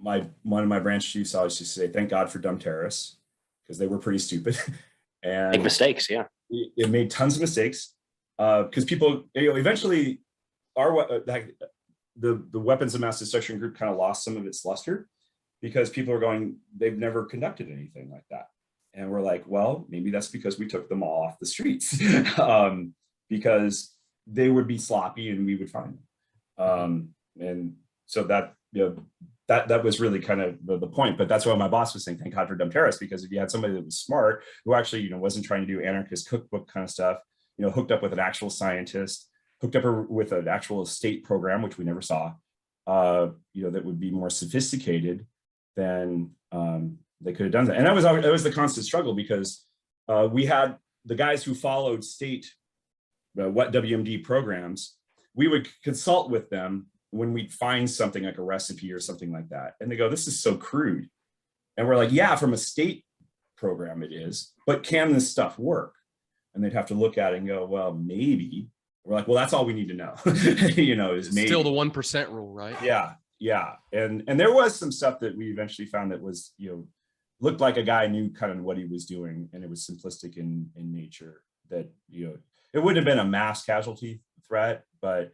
Speaker 6: of my branch chiefs always used to say, "Thank God for dumb terrorists," because they were pretty stupid. And
Speaker 5: Big mistakes, yeah.
Speaker 6: It made tons of mistakes because people, eventually, the weapons of mass destruction group kind of lost some of its luster, because people are going, they've never conducted anything like that, and we're like, well, maybe that's because we took them all off the streets, because they would be sloppy and we would find them, and so that that was really kind of the point. But that's why my boss was saying, thank God for dumb terrorists, because if you had somebody that was smart, who actually, wasn't trying to do anarchist cookbook kind of stuff, hooked up with an actual scientist, hooked up with an actual state program, which we never saw, that would be more sophisticated, then they could have done that. And that was the constant struggle, because we had the guys who followed state, what WMD programs, we would consult with them when we'd find something like a recipe or something like that. And they go, this is so crude. And we're like, yeah, from a state program it is, but can this stuff work? And they'd have to look at it and go, well, maybe. We're like, well, that's all we need to know, is maybe. Still
Speaker 7: the 1% rule, right?
Speaker 6: Yeah. And there was some stuff that we eventually found that was, looked like a guy knew kind of what he was doing, and it was simplistic in nature, that, it wouldn't have been a mass casualty threat, but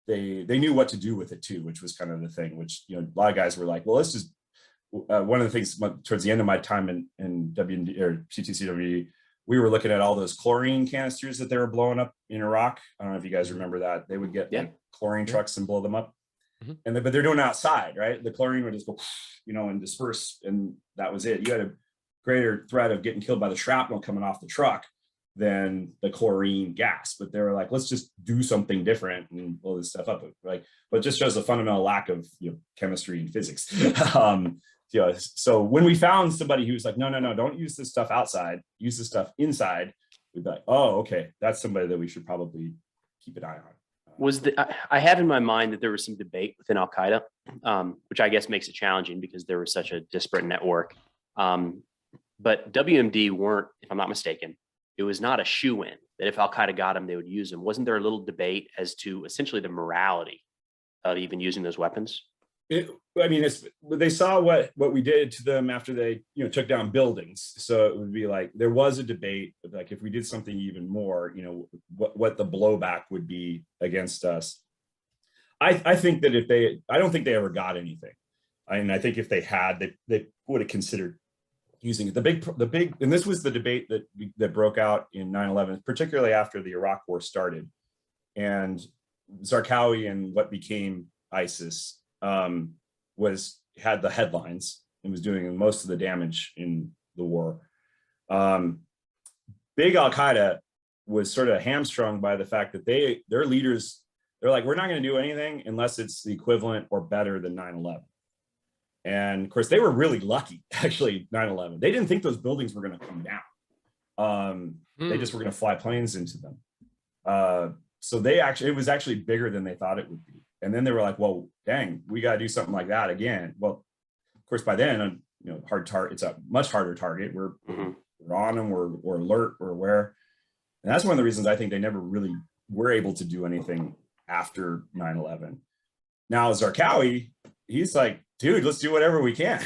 Speaker 6: they knew what to do with it too, which was kind of the thing, which, a lot of guys were like, well, let's just, one of the things towards the end of my time in WMD or CTCW, we were looking at all those chlorine canisters that they were blowing up in Iraq. I don't know if you guys remember that. They would get chlorine trucks and blow them up. But they're doing it outside, right? The chlorine would just go, and disperse, and that was it. You had a greater threat of getting killed by the shrapnel coming off the truck than the chlorine gas. But they were like, let's just do something different and blow this stuff up. But it just shows a fundamental lack of chemistry and physics. So when we found somebody who was like, no, don't use this stuff outside, use this stuff inside, we'd be like, oh, okay, that's somebody that we should probably keep an eye on.
Speaker 5: I have in my mind that there was some debate within Al-Qaeda, which I guess makes it challenging because there was such a disparate network. But WMD weren't, if I'm not mistaken, it was not a shoe-in that if Al-Qaeda got them, they would use them. Wasn't there a little debate as to essentially the morality of even using those weapons?
Speaker 6: They saw what we did to them after they took down buildings. So it would be like, there was a debate, like if we did something even more, what the blowback would be against us. I think that I don't think they ever got anything. I think if they had, they would have considered using it. The big, and this was the debate that broke out in 9/11, particularly after the Iraq War started, and Zarqawi and what became ISIS had the headlines and was doing most of the damage in the war. Big Al-Qaeda was sort of hamstrung by the fact that their leaders, they're like, we're not going to do anything unless it's the equivalent or better than 9/11. And of course, they were really lucky, actually, 9/11. They didn't think those buildings were going to come down. They just were going to fly planes into them. So it was actually bigger than they thought it would be. And then they were like, well, dang, we got to do something like that again. Well, of course, by then, it's a much harder target. We're on them, we're alert, we're aware. And that's one of the reasons I think they never really were able to do anything after 9/11. Now, Zarqawi, he's like, dude, let's do whatever we can,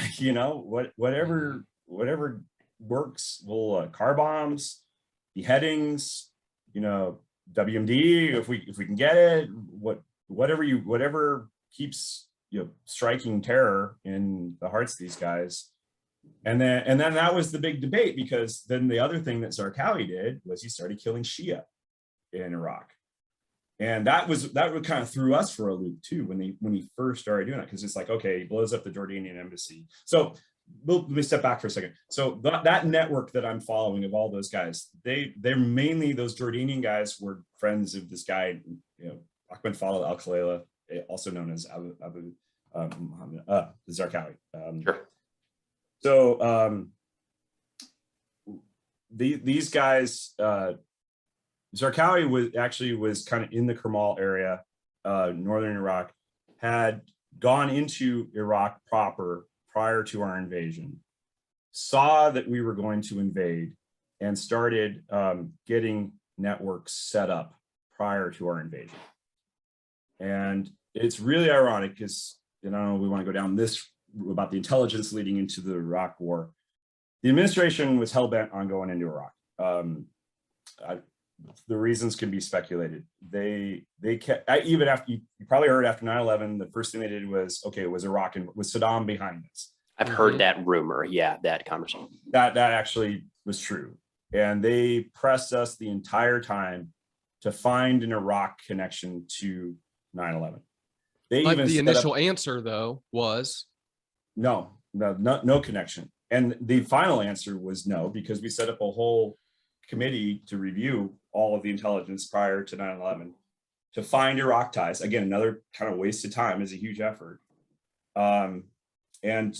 Speaker 6: whatever works. We'll car bombs, beheadings, WMD if we can get it. Whatever keeps striking terror in the hearts of these guys. And then that was the big debate, because then the other thing that Zarqawi did was he started killing Shia in Iraq. And that would kind of threw us for a loop too when he first started doing it, because it's like, okay, he blows up the Jordanian embassy. So let me step back for a second. So that network that I'm following of all those guys, they're mainly, those Jordanian guys were friends of this guy, Ahmed Fadl al-Khalela, also known as Abu Zarqawi.
Speaker 5: Sure.
Speaker 6: So these guys, Zarqawi was kind of in the Kermal area, northern Iraq, had gone into Iraq proper prior to our invasion, saw that we were going to invade, and started getting networks set up prior to our invasion. And it's really ironic because, we want to go down this about the intelligence leading into the Iraq War. The administration was hell-bent on going into Iraq. The reasons can be speculated. They kept, even after, you probably heard after 9/11, the first thing they did was, okay, it was Iraq and was Saddam behind this.
Speaker 5: I've heard that rumor. Yeah, that conversation.
Speaker 6: That actually was true. And they pressed us the entire time to find an Iraq connection to 9/11. They
Speaker 7: Like
Speaker 6: even
Speaker 7: the
Speaker 6: set
Speaker 7: initial
Speaker 6: up,
Speaker 7: answer though was
Speaker 6: no connection. And the final answer was no, because we set up a whole committee to review all of the intelligence prior to 9/11 to find Iraq ties. Again, another kind of waste of time, is a huge effort. And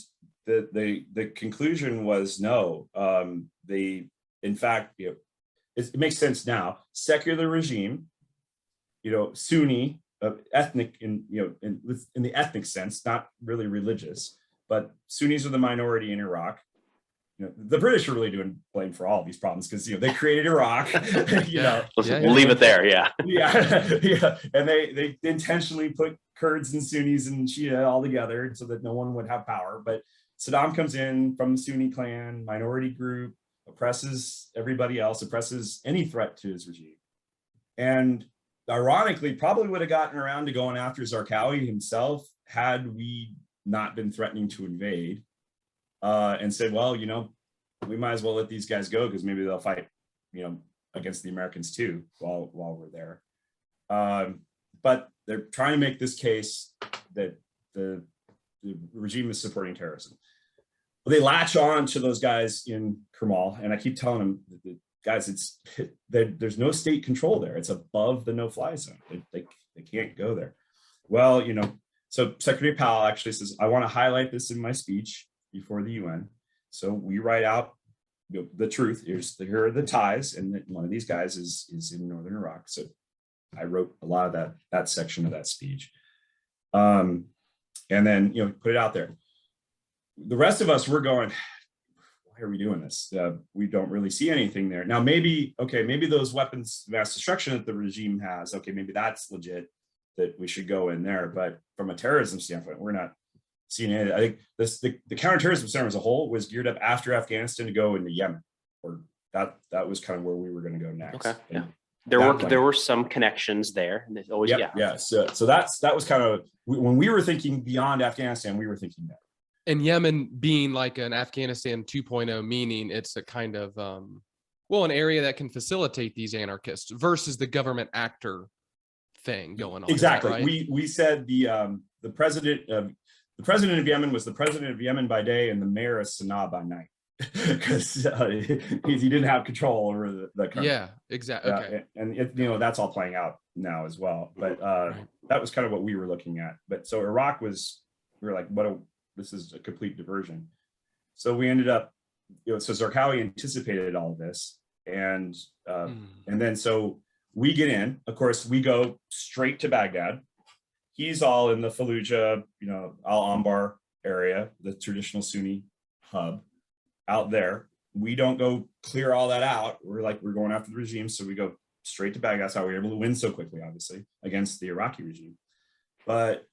Speaker 6: the conclusion was no. In fact, it makes sense now. Secular regime, Sunni, ethnic in the ethnic sense, not really religious, but Sunnis are the minority in Iraq. The British are really doing blame for all of these problems because they created Iraq.
Speaker 5: We'll leave it there. Yeah.
Speaker 6: yeah. And they intentionally put Kurds and Sunnis and Shia all together so that no one would have power. But Saddam comes in from the Sunni clan, minority group, oppresses everybody else, oppresses any threat to his regime. And ironically, probably would have gotten around to going after Zarqawi himself had we not been threatening to invade. And said, well, we might as well let these guys go because maybe they'll fight, against the Americans too while we're there. But they're trying to make this case that the regime is supporting terrorism. Well, they latch on to those guys in Kermal, and I keep telling them, guys, there's no state control there. It's above the no-fly zone. They can't go there. Well, so Secretary Powell actually says, I want to highlight this in my speech before the UN. So we write out the truth. Here are the ties, and one of these guys is in northern Iraq. So I wrote a lot of that section of that speech, and then put it out there. The rest of us, we're going, why are we doing this? We don't really see anything there. Now maybe those weapons of mass destruction that the regime has, maybe that's legit, that we should go in there. But from a terrorism standpoint, we're not seeing it. I think the Counterterrorism Center as a whole was geared up after Afghanistan to go into Yemen, or that was kind of where we were going to go next.
Speaker 5: Okay. Yeah. there were some connections there, and there's always
Speaker 6: yeah. So that was kind of when we were thinking beyond Afghanistan, we were thinking that.
Speaker 7: And Yemen being like an Afghanistan 2.0, meaning it's a kind of an area that can facilitate these anarchists versus the government actor thing going on.
Speaker 6: Exactly.
Speaker 7: Right?
Speaker 6: We said the president of Yemen was the president of Yemen by day and the mayor of Sana'a by night, because he didn't have control over the country. Yeah,
Speaker 7: exactly. Okay.
Speaker 6: And that's all playing out now as well. But that was kind of what we were looking at. But so Iraq we were like, this is a complete diversion. So we ended up, so Zarqawi anticipated all of this. And then so we get in, of course, we go straight to Baghdad. He's all in the Fallujah, Al-Anbar area, the traditional Sunni hub out there. We don't go clear all that out. We're going after the regime. So we go straight to Baghdad. That's how we were able to win so quickly, obviously, against the Iraqi regime. But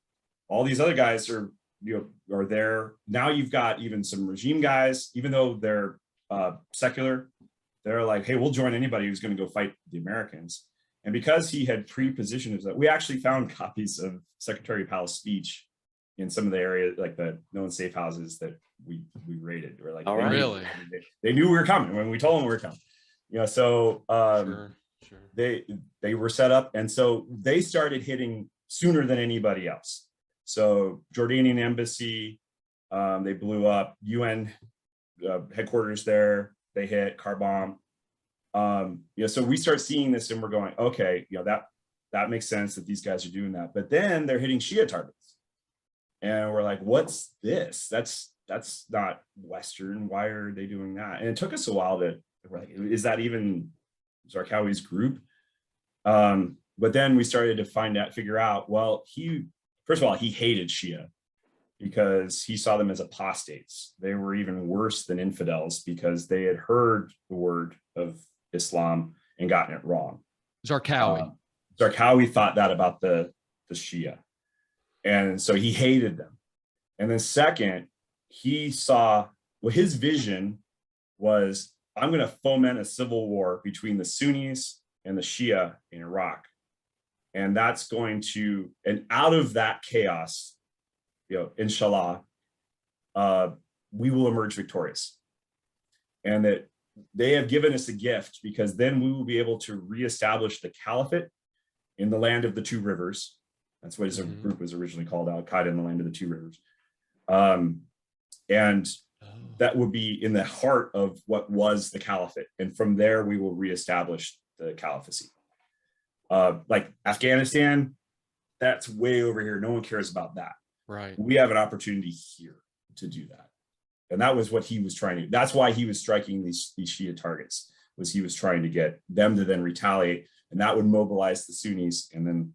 Speaker 6: all these other guys are there. Now you've got even some regime guys, even though they're secular, they're like, hey, we'll join anybody who's going to go fight the Americans. And because he had pre-positioned himself, we actually found copies of Secretary Powell's speech in some of the areas, like the known safe houses that we raided. We're like,
Speaker 5: oh, really?
Speaker 6: They knew we were coming when we told them we were coming. So
Speaker 7: Sure.
Speaker 6: they were set up, and so they started hitting sooner than anybody else. So Jordanian embassy, they blew up. UN headquarters there, they hit car bomb. So we start seeing this and we're going, okay, that makes sense that these guys are doing that. But then they're hitting Shia targets. And we're like, what's this? That's not Western. Why are they doing that? And it took us a while we're like, is that even Zarqawi's group? But then we started to figure out, well, first of all, he hated Shia because he saw them as apostates. They were even worse than infidels because they had heard the word of Islam and gotten it wrong. Zarqawi thought that about the Shia. And so he hated them. And then second, he saw, his vision was, I'm going to foment a civil war between the Sunnis and the Shia in Iraq. And that's going to, and out of that chaos, inshallah, we will emerge victorious. And that they have given us a gift, because then we will be able to reestablish the caliphate in the land of the two rivers. That's what his group was originally called, Al-Qaeda in the land of the two rivers. And that would be in the heart of what was the caliphate. And from there, we will reestablish the caliphate. Like Afghanistan, that's way over here. No one cares about that.
Speaker 7: Right.
Speaker 6: We have an opportunity here to do that. And that was what he was trying to, that's why he was striking these Shia targets, was he was trying to get them to then retaliate, and that would mobilize the Sunnis, and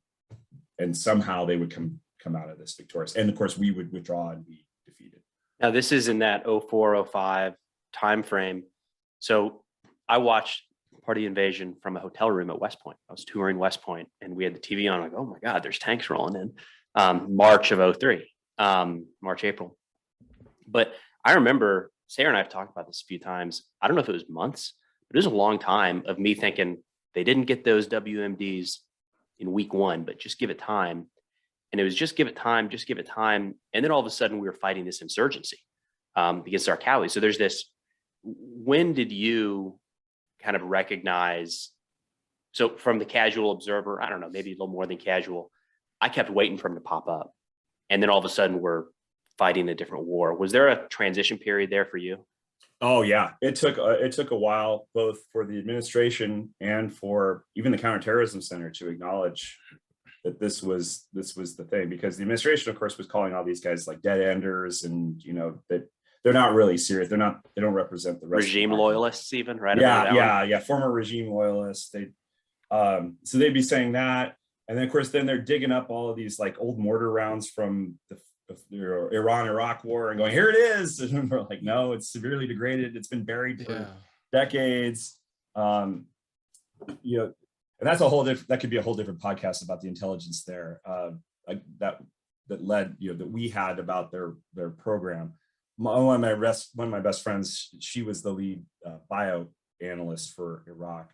Speaker 6: somehow they would come out of this victorious. And of course, we would withdraw and be defeated.
Speaker 5: Now, this is in that 04, 05 timeframe. So I watched part of the invasion from a hotel room at West Point. I was touring West Point, and we had the TV on. Like, oh my God, there's tanks rolling in. March of 03, March, April. But I remember Sarah and I have talked about this a few times. I don't know if it was months, but it was a long time of me thinking they didn't get those WMDs in week one, but just give it time. And it was just give it time, just give it time. And then all of a sudden we were fighting this insurgency against Zarqawi. So there's this, when did you kind of recognize, so from the casual observer, I don't know, maybe a little more than casual, I kept waiting for him to pop up. And then all of a sudden we're fighting a different war. Was there a transition period there for you?
Speaker 6: Oh yeah, it took a while, both for the administration and for even the Counterterrorism Center to acknowledge that this was the thing, because the administration, of course, was calling all these guys like dead enders, and that they're not really serious. They don't represent the rest
Speaker 5: regime
Speaker 6: of the
Speaker 5: loyalists, even, right?
Speaker 6: Yeah, former regime loyalists. So they'd be saying that, and then of course they're digging up all of these like old mortar rounds from the Iran-Iraq war and going, here it is. And we're like, no, it's severely degraded. It's been buried for decades. And that's that could be a whole different podcast about the intelligence there that led, that we had about their program. One of my best friends, she was the lead bio analyst for Iraq.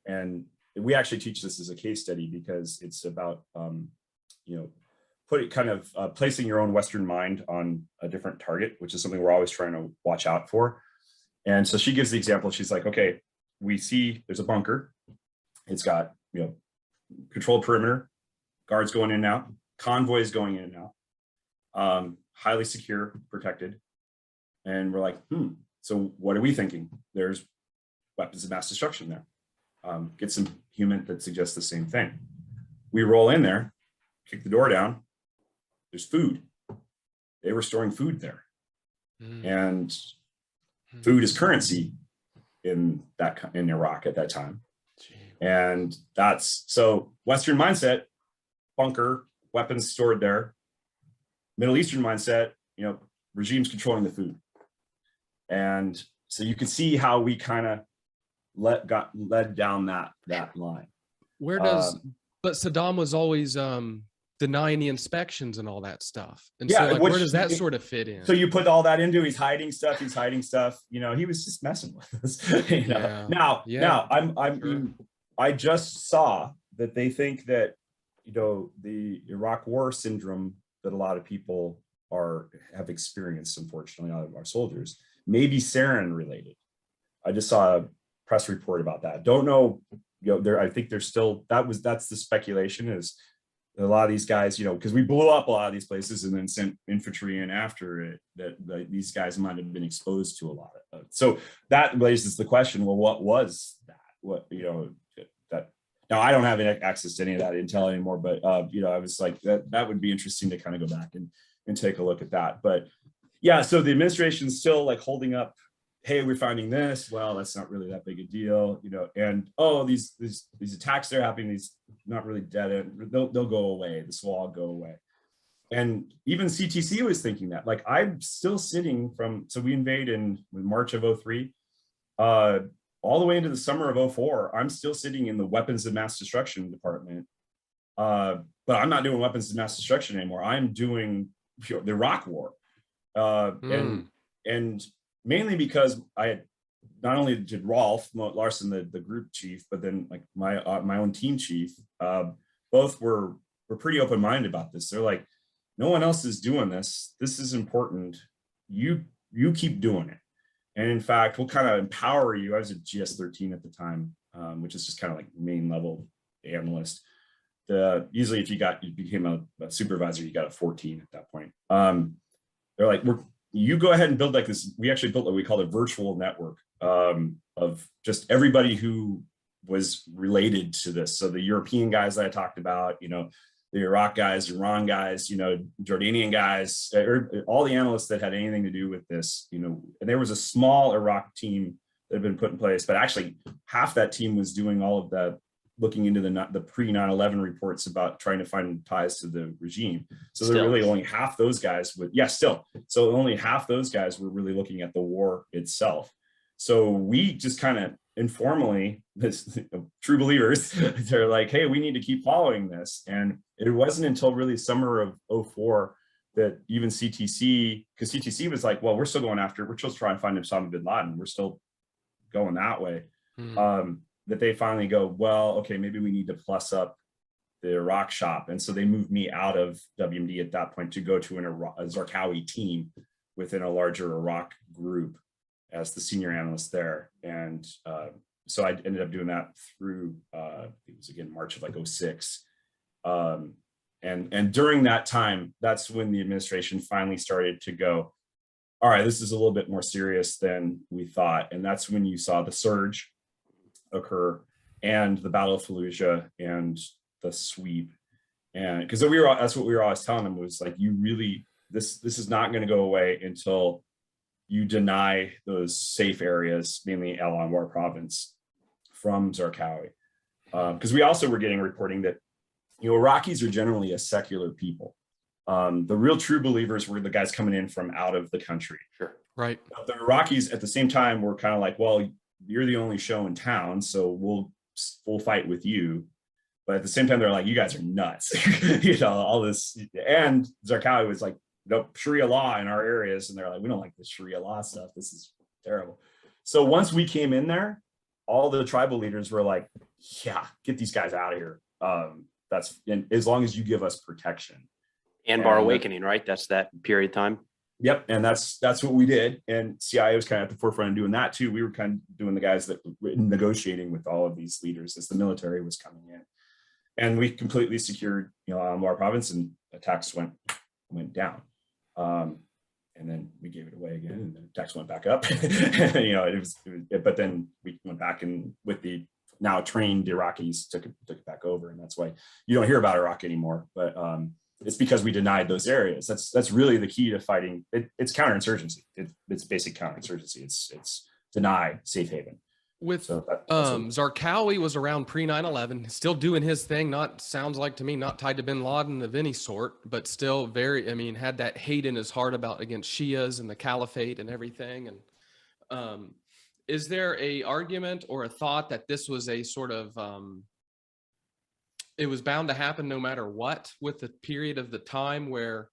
Speaker 6: And we actually teach this as a case study because it's about, placing your own Western mind on a different target, which is something we're always trying to watch out for. And so she gives the example. She's like, okay, we see there's a bunker. It's got, controlled perimeter, guards going in and out, convoys going in and out, highly secure, protected. And we're like, so what are we thinking? There's weapons of mass destruction there. Get some human that suggests the same thing. We roll in there, kick the door down. There's food. They were storing food there. And food is currency in Iraq at that time. And that's, so Western mindset, bunker, weapons stored there. Middle Eastern mindset, regimes controlling the food. And so you can see how we kind of led down that line.
Speaker 7: Where does, but Saddam was always denying the inspections and all that stuff. And
Speaker 6: Yeah,
Speaker 7: so like, where does that sort of fit in?
Speaker 6: So you put all that into, he's hiding stuff. He was just messing with us. Now, I just saw that they think that, the Iraq war syndrome that a lot of people have experienced, unfortunately, out of our soldiers, may be sarin related. I just saw a press report about that. Don't know, I think there's still, that's the speculation, is a lot of these guys, because we blew up a lot of these places and then sent infantry in after it, that these guys might have been exposed to a lot of. So that raises the question, well, what was that? Now I don't have any access to any of that intel anymore, but I was like, that would be interesting to kind of go back and take a look at that. But yeah, so the administration's still like holding up, hey, we're finding this. Well, that's not really that big a deal, and these attacks that are happening, these not really dead end, they'll go away. This will all go away. And even CTC was thinking that. Like, I'm still sitting so we invade in March of 2003, all the way into the summer of 2004. I'm still sitting in the weapons of mass destruction department, but I'm not doing weapons of mass destruction anymore. I'm doing the Iraq war, and mainly because I had, not only did Rolf Larson, the group chief, but then like my own team chief, both were pretty open-minded about this. They're like, no one else is doing this. This is important. You keep doing it. And in fact, we'll kind of empower you. I was at GS-13 at the time, which is just kind of like main level analyst. Usually if you became a supervisor, you got a 14 at that point. They're like, you go ahead and build like this. We actually built what we called a virtual network of just everybody who was related to this. So the European guys that I talked about, the Iraq guys, Iran guys, Jordanian guys, all the analysts that had anything to do with this, and there was a small Iraq team that had been put in place, but actually half that team was doing all of the looking into the pre 9/11 reports about trying to find ties to the regime. So there really only half those guys so only half those guys were really looking at the war itself. So we just kind of informally, true believers, they're like, hey, we need to keep following this. And it wasn't until really summer of 2004 that even CTC, because CTC was like, well, we're still going after, we're still trying to find Osama bin Laden. We're still going that way. That they finally go, well, okay, maybe we need to plus up the Iraq shop. And so they moved me out of WMD at that point to go to a Zarqawi team within a larger Iraq group as the senior analyst there. And so I ended up doing that through, it was again, March of like 2006. And during that time, that's when the administration finally started to go, all right, this is a little bit more serious than we thought. And that's when you saw the surge occur and the Battle of Fallujah and the sweep. And because that's what we were always telling them, was like, you really, this is not going to go away until you deny those safe areas, mainly Al Anwar province, from Zarqawi. Because we also were getting reporting that, Iraqis are generally a secular people. The real true believers were the guys coming in from out of the country.
Speaker 5: Sure.
Speaker 7: Right.
Speaker 6: But the Iraqis at the same time were kind of like, well, you're the only show in town, so we'll fight with you. But at the same time, they're like, you guys are nuts. All this. And Zarqawi was like, nope, Sharia law in our areas. And they're like, we don't like this Sharia law stuff. This is terrible. So once we came in there, all the tribal leaders were like, yeah, get these guys out of here. And as long as you give us protection.
Speaker 5: And Bar Awakening, right? That's that period of time.
Speaker 6: Yep, and that's what we did, and CIA was kind of at the forefront of doing that too. We were kind of doing the guys that were negotiating with all of these leaders as the military was coming in, and we completely secured, Anbar province, and attacks went down, and then we gave it away again, and the attacks went back up. But then we went back, and with the now trained Iraqis took it back over, and that's why you don't hear about Iraq anymore. But it's because we denied those areas. That's really the key to fighting. It's counterinsurgency. It's basic counterinsurgency. It's deny safe haven.
Speaker 7: With Zarqawi was around pre 9/11, still doing his thing. Sounds like to me not tied to Bin Laden of any sort, but still had that hate in his heart against Shias and the caliphate and everything. And is there a argument or a thought that this was a sort of it was bound to happen no matter what, with the period of the time where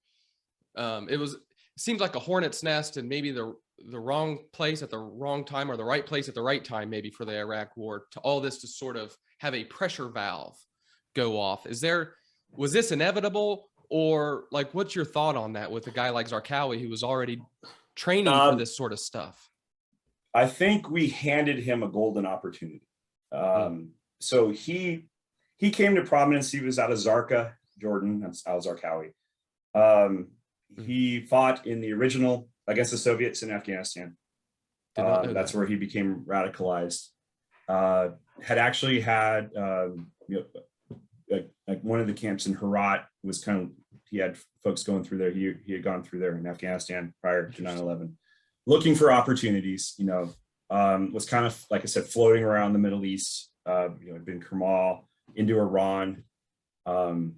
Speaker 7: it seems like a hornet's nest, and maybe the wrong place at the wrong time, or the right place at the right time, maybe for the Iraq war, to all this to sort of have a pressure valve go off? Was this inevitable, or like, what's your thought on that with a guy like Zarqawi who was already training for this sort of stuff?
Speaker 6: I think we handed him a golden opportunity. So he came to prominence. He was out of Zarqa, Jordan. That's al-Zarqawi. He fought in the original against the Soviets in Afghanistan. That's where he became radicalized. Had actually had like one of the camps in Herat was he had folks going through there. He had gone through there in Afghanistan prior to 9/11, looking for opportunities. Was kind of, like I said, floating around the Middle East. Had been Kermal, into Iran, and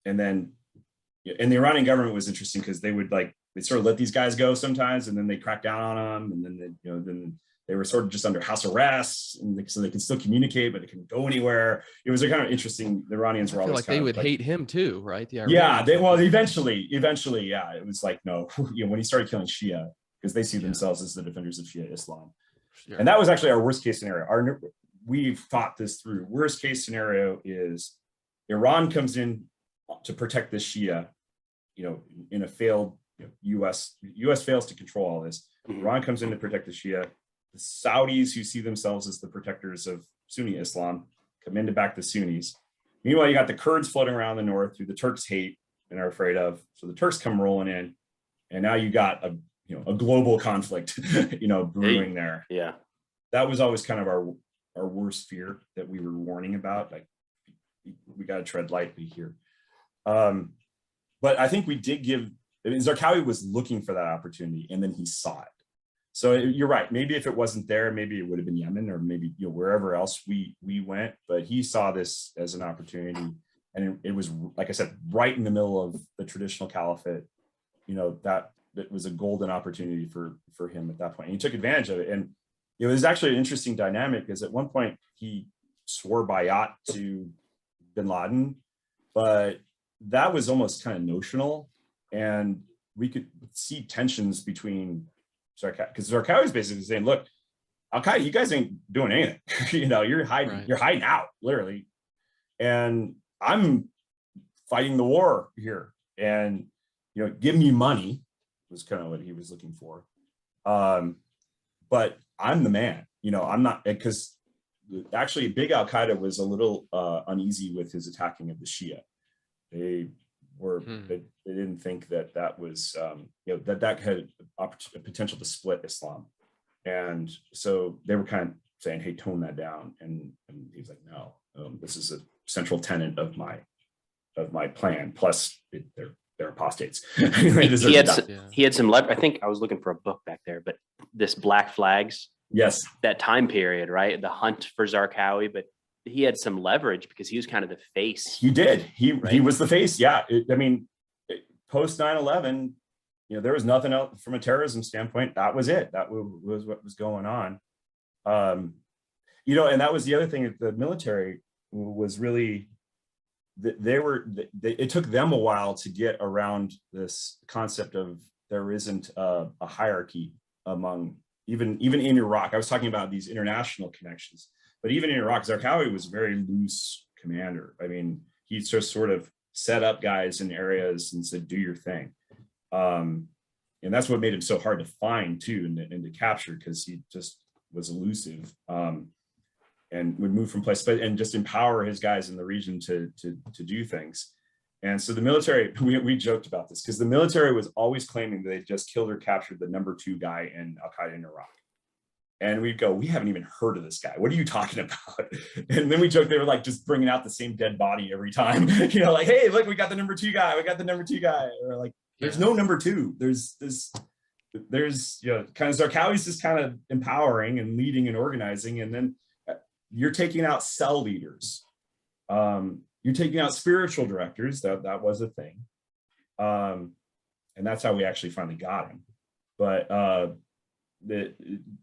Speaker 6: then, and the Iranian government was interesting because they sort of let these guys go sometimes, and then they crack down on them, and then then they were sort of just under house arrest, and so they could still communicate, but they couldn't go anywhere. It was kind of interesting. The Iranians were always
Speaker 7: like they would hate him too, right?
Speaker 6: Eventually, yeah, it was like, no, when he started killing Shia, because they see themselves as the defenders of Shia Islam, and that was actually our worst case scenario. We've thought this through. Worst case scenario is Iran comes in to protect the Shia, in a failed U.S. fails to control all this. Iran comes in to protect the Shia. The Saudis, who see themselves as the protectors of Sunni Islam, come in to back the Sunnis. Meanwhile, you got the Kurds floating around the north, who the Turks hate and are afraid of. So the Turks come rolling in, and now you got a global conflict, brewing there.
Speaker 5: Yeah,
Speaker 6: that was always kind of our worst fear that we were warning about. Like, we got to tread lightly here. But I think we did Zarqawi was looking for that opportunity, and then he saw it. So you're right. Maybe if it wasn't there, maybe it would have been Yemen, or maybe wherever else we went. But he saw this as an opportunity, and it was, like I said, right in the middle of the traditional caliphate. That was a golden opportunity for him at that point. And he took advantage of it, and it was actually an interesting dynamic, because at one point he swore bayat to Bin Laden, but that was almost kind of notional, and we could see tensions between Zarqawi, because Zarqawi is basically saying, look, Al-Qaeda, you guys ain't doing anything. You're hiding, right. You're hiding out, literally. And I'm fighting the war here. And, give me money was kind of what he was looking for. But I'm the man, I'm not, because actually big Al-Qaeda was a little uneasy with his attacking of the Shia. They didn't think that was, that had a potential to split Islam. And so they were kind of saying, hey, tone that down. And he's like, no, this is a central tenet of my plan. Plus they're apostates.
Speaker 5: he had some I think I was looking for a book back there, but this Black Flags,
Speaker 6: yes, that
Speaker 5: time period, right? The hunt for Zarqawi, but he had some leverage because he was kind of the face.
Speaker 6: He did. He was the face. Yeah. Post 9/11, there was nothing else from a terrorism standpoint. That was it. That was what was going on. And that was the other thing. The military was really, it took them a while to get around this concept of there isn't a hierarchy among, even in Iraq. I was talking about these international connections. But even in Iraq, Zarqawi was a very loose commander. I mean, he just sort of set up guys in areas and said, do your thing. And that's what made him so hard to find too, and to capture, because he just was elusive, and would move from place, but and just empower his guys in the region to do things. And so the military, we joked about this because the military was always claiming that they just killed or captured the #2 guy in Al-Qaeda in Iraq. And we'd go, we haven't even heard of this guy. What are you talking about? And then we joked, they were like just bringing out the same dead body every time. You know, like, hey, look, we got the #2 guy. We got the #2 guy. And we're like, there's no #2. There's you know, kind of Zarqawi's just kind of empowering and leading and organizing. And then you're taking out cell leaders. You're taking out spiritual directors. That was a thing. And that's how we actually finally got him. But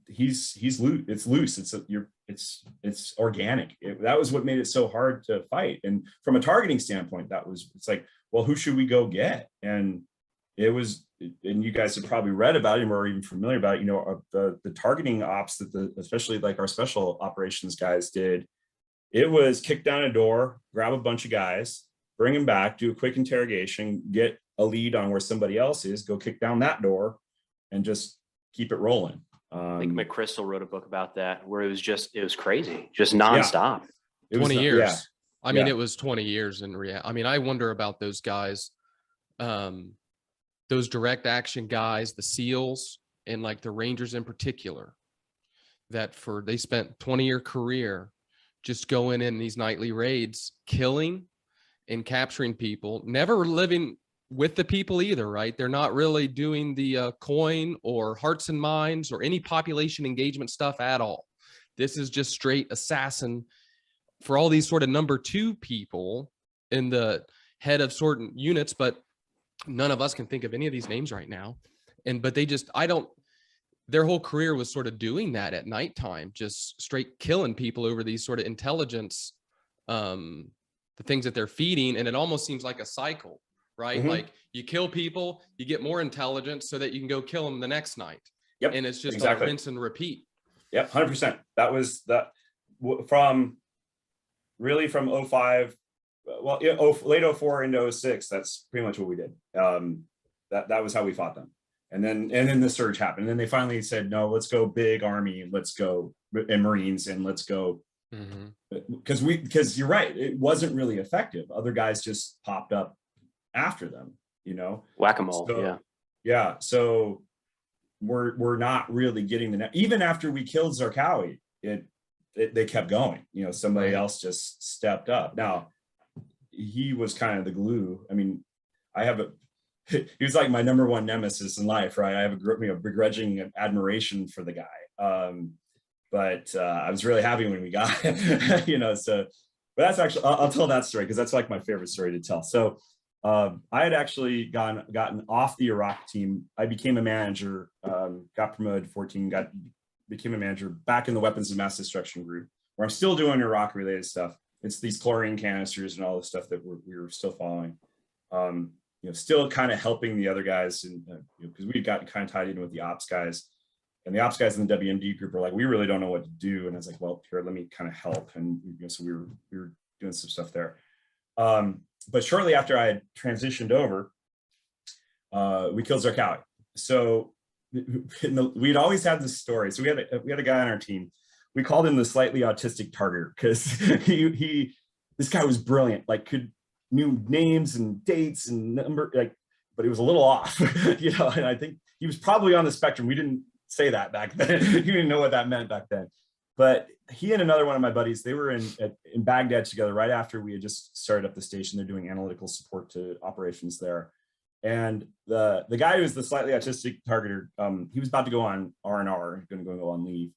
Speaker 6: he's loose. It's loose. It's organic. That was what made it so hard to fight. And from a targeting standpoint, it's like, well, who should we go get? And it was, and you guys have probably read about it or even familiar about it, you know, the targeting ops that especially like our special operations guys did. It was kick down a door, grab a bunch of guys, bring them back, do a quick interrogation, get a lead on where somebody else is, go kick down that door, and just keep it rolling.
Speaker 5: I think McChrystal wrote a book about that, where it was crazy, just nonstop.
Speaker 7: Yeah. 20 years.
Speaker 6: Yeah.
Speaker 7: I mean, it was 20 years in reality. I mean, I wonder about those guys, those direct action guys, the SEALs, and like the Rangers in particular, that they spent 20-year career just going in these nightly raids, killing and capturing people, never living with the people either, right? They're not really doing the coin or hearts and minds or any population engagement stuff at all. This is just straight assassin for all these sort of #2 people in the head of certain units, but none of us can think of any of these names right now. But their whole career was sort of doing that at nighttime, just straight killing people over these sort of intelligence, the things that they're feeding. And it almost seems like a cycle, right? Mm-hmm. Like you kill people, you get more intelligence so that you can go kill them the next night.
Speaker 6: Yep.
Speaker 7: And it's just
Speaker 6: exactly.
Speaker 7: a rinse and repeat.
Speaker 6: Yep. 100%. That was from 05, well, late 04 into 06. That's pretty much what we did. That was how we fought them. And then the surge happened. And then they finally said, no, let's go big army, let's go and Marines, and let's go. Because you're right, it wasn't really effective. Other guys just popped up after them, you know,
Speaker 5: whack-a-mole.
Speaker 6: So, yeah. So we're not really getting even after we killed Zarqawi, they kept going. You know, somebody else just stepped up. Now he was kind of the glue. I mean, he was like my #1 nemesis in life, right? I have a begrudging admiration for the guy. But I was really happy when we got him, you know, so, but that's actually, I'll tell that story because that's like my favorite story to tell. So I had actually gotten off the Iraq team. I became a manager, got promoted 14, became a manager back in the weapons of mass destruction group, where I'm still doing Iraq related stuff. It's these chlorine canisters and all the stuff that we were still following. You know, still kind of helping the other guys, and because we got kind of tied in with the ops guys, and the ops guys in the WMD group were like, we really don't know what to do. And I was like, well, here, let me kind of help. And so we were doing some stuff there. But shortly after I had transitioned over, we killed Zarqawi. So we'd always had this story. So we had a guy on our team. We called him the slightly autistic targeter because this guy was brilliant. Like knew names and dates and number, like, but he was a little off, you know. And I think he was probably on the spectrum. We didn't say that back then. You didn't know what that meant back then. But he and another one of my buddies, they were in Baghdad together right after we had just started up the station. They're doing analytical support to operations there. And the guy who was the slightly autistic targeter, he was about to go on R&R, going to go on leave.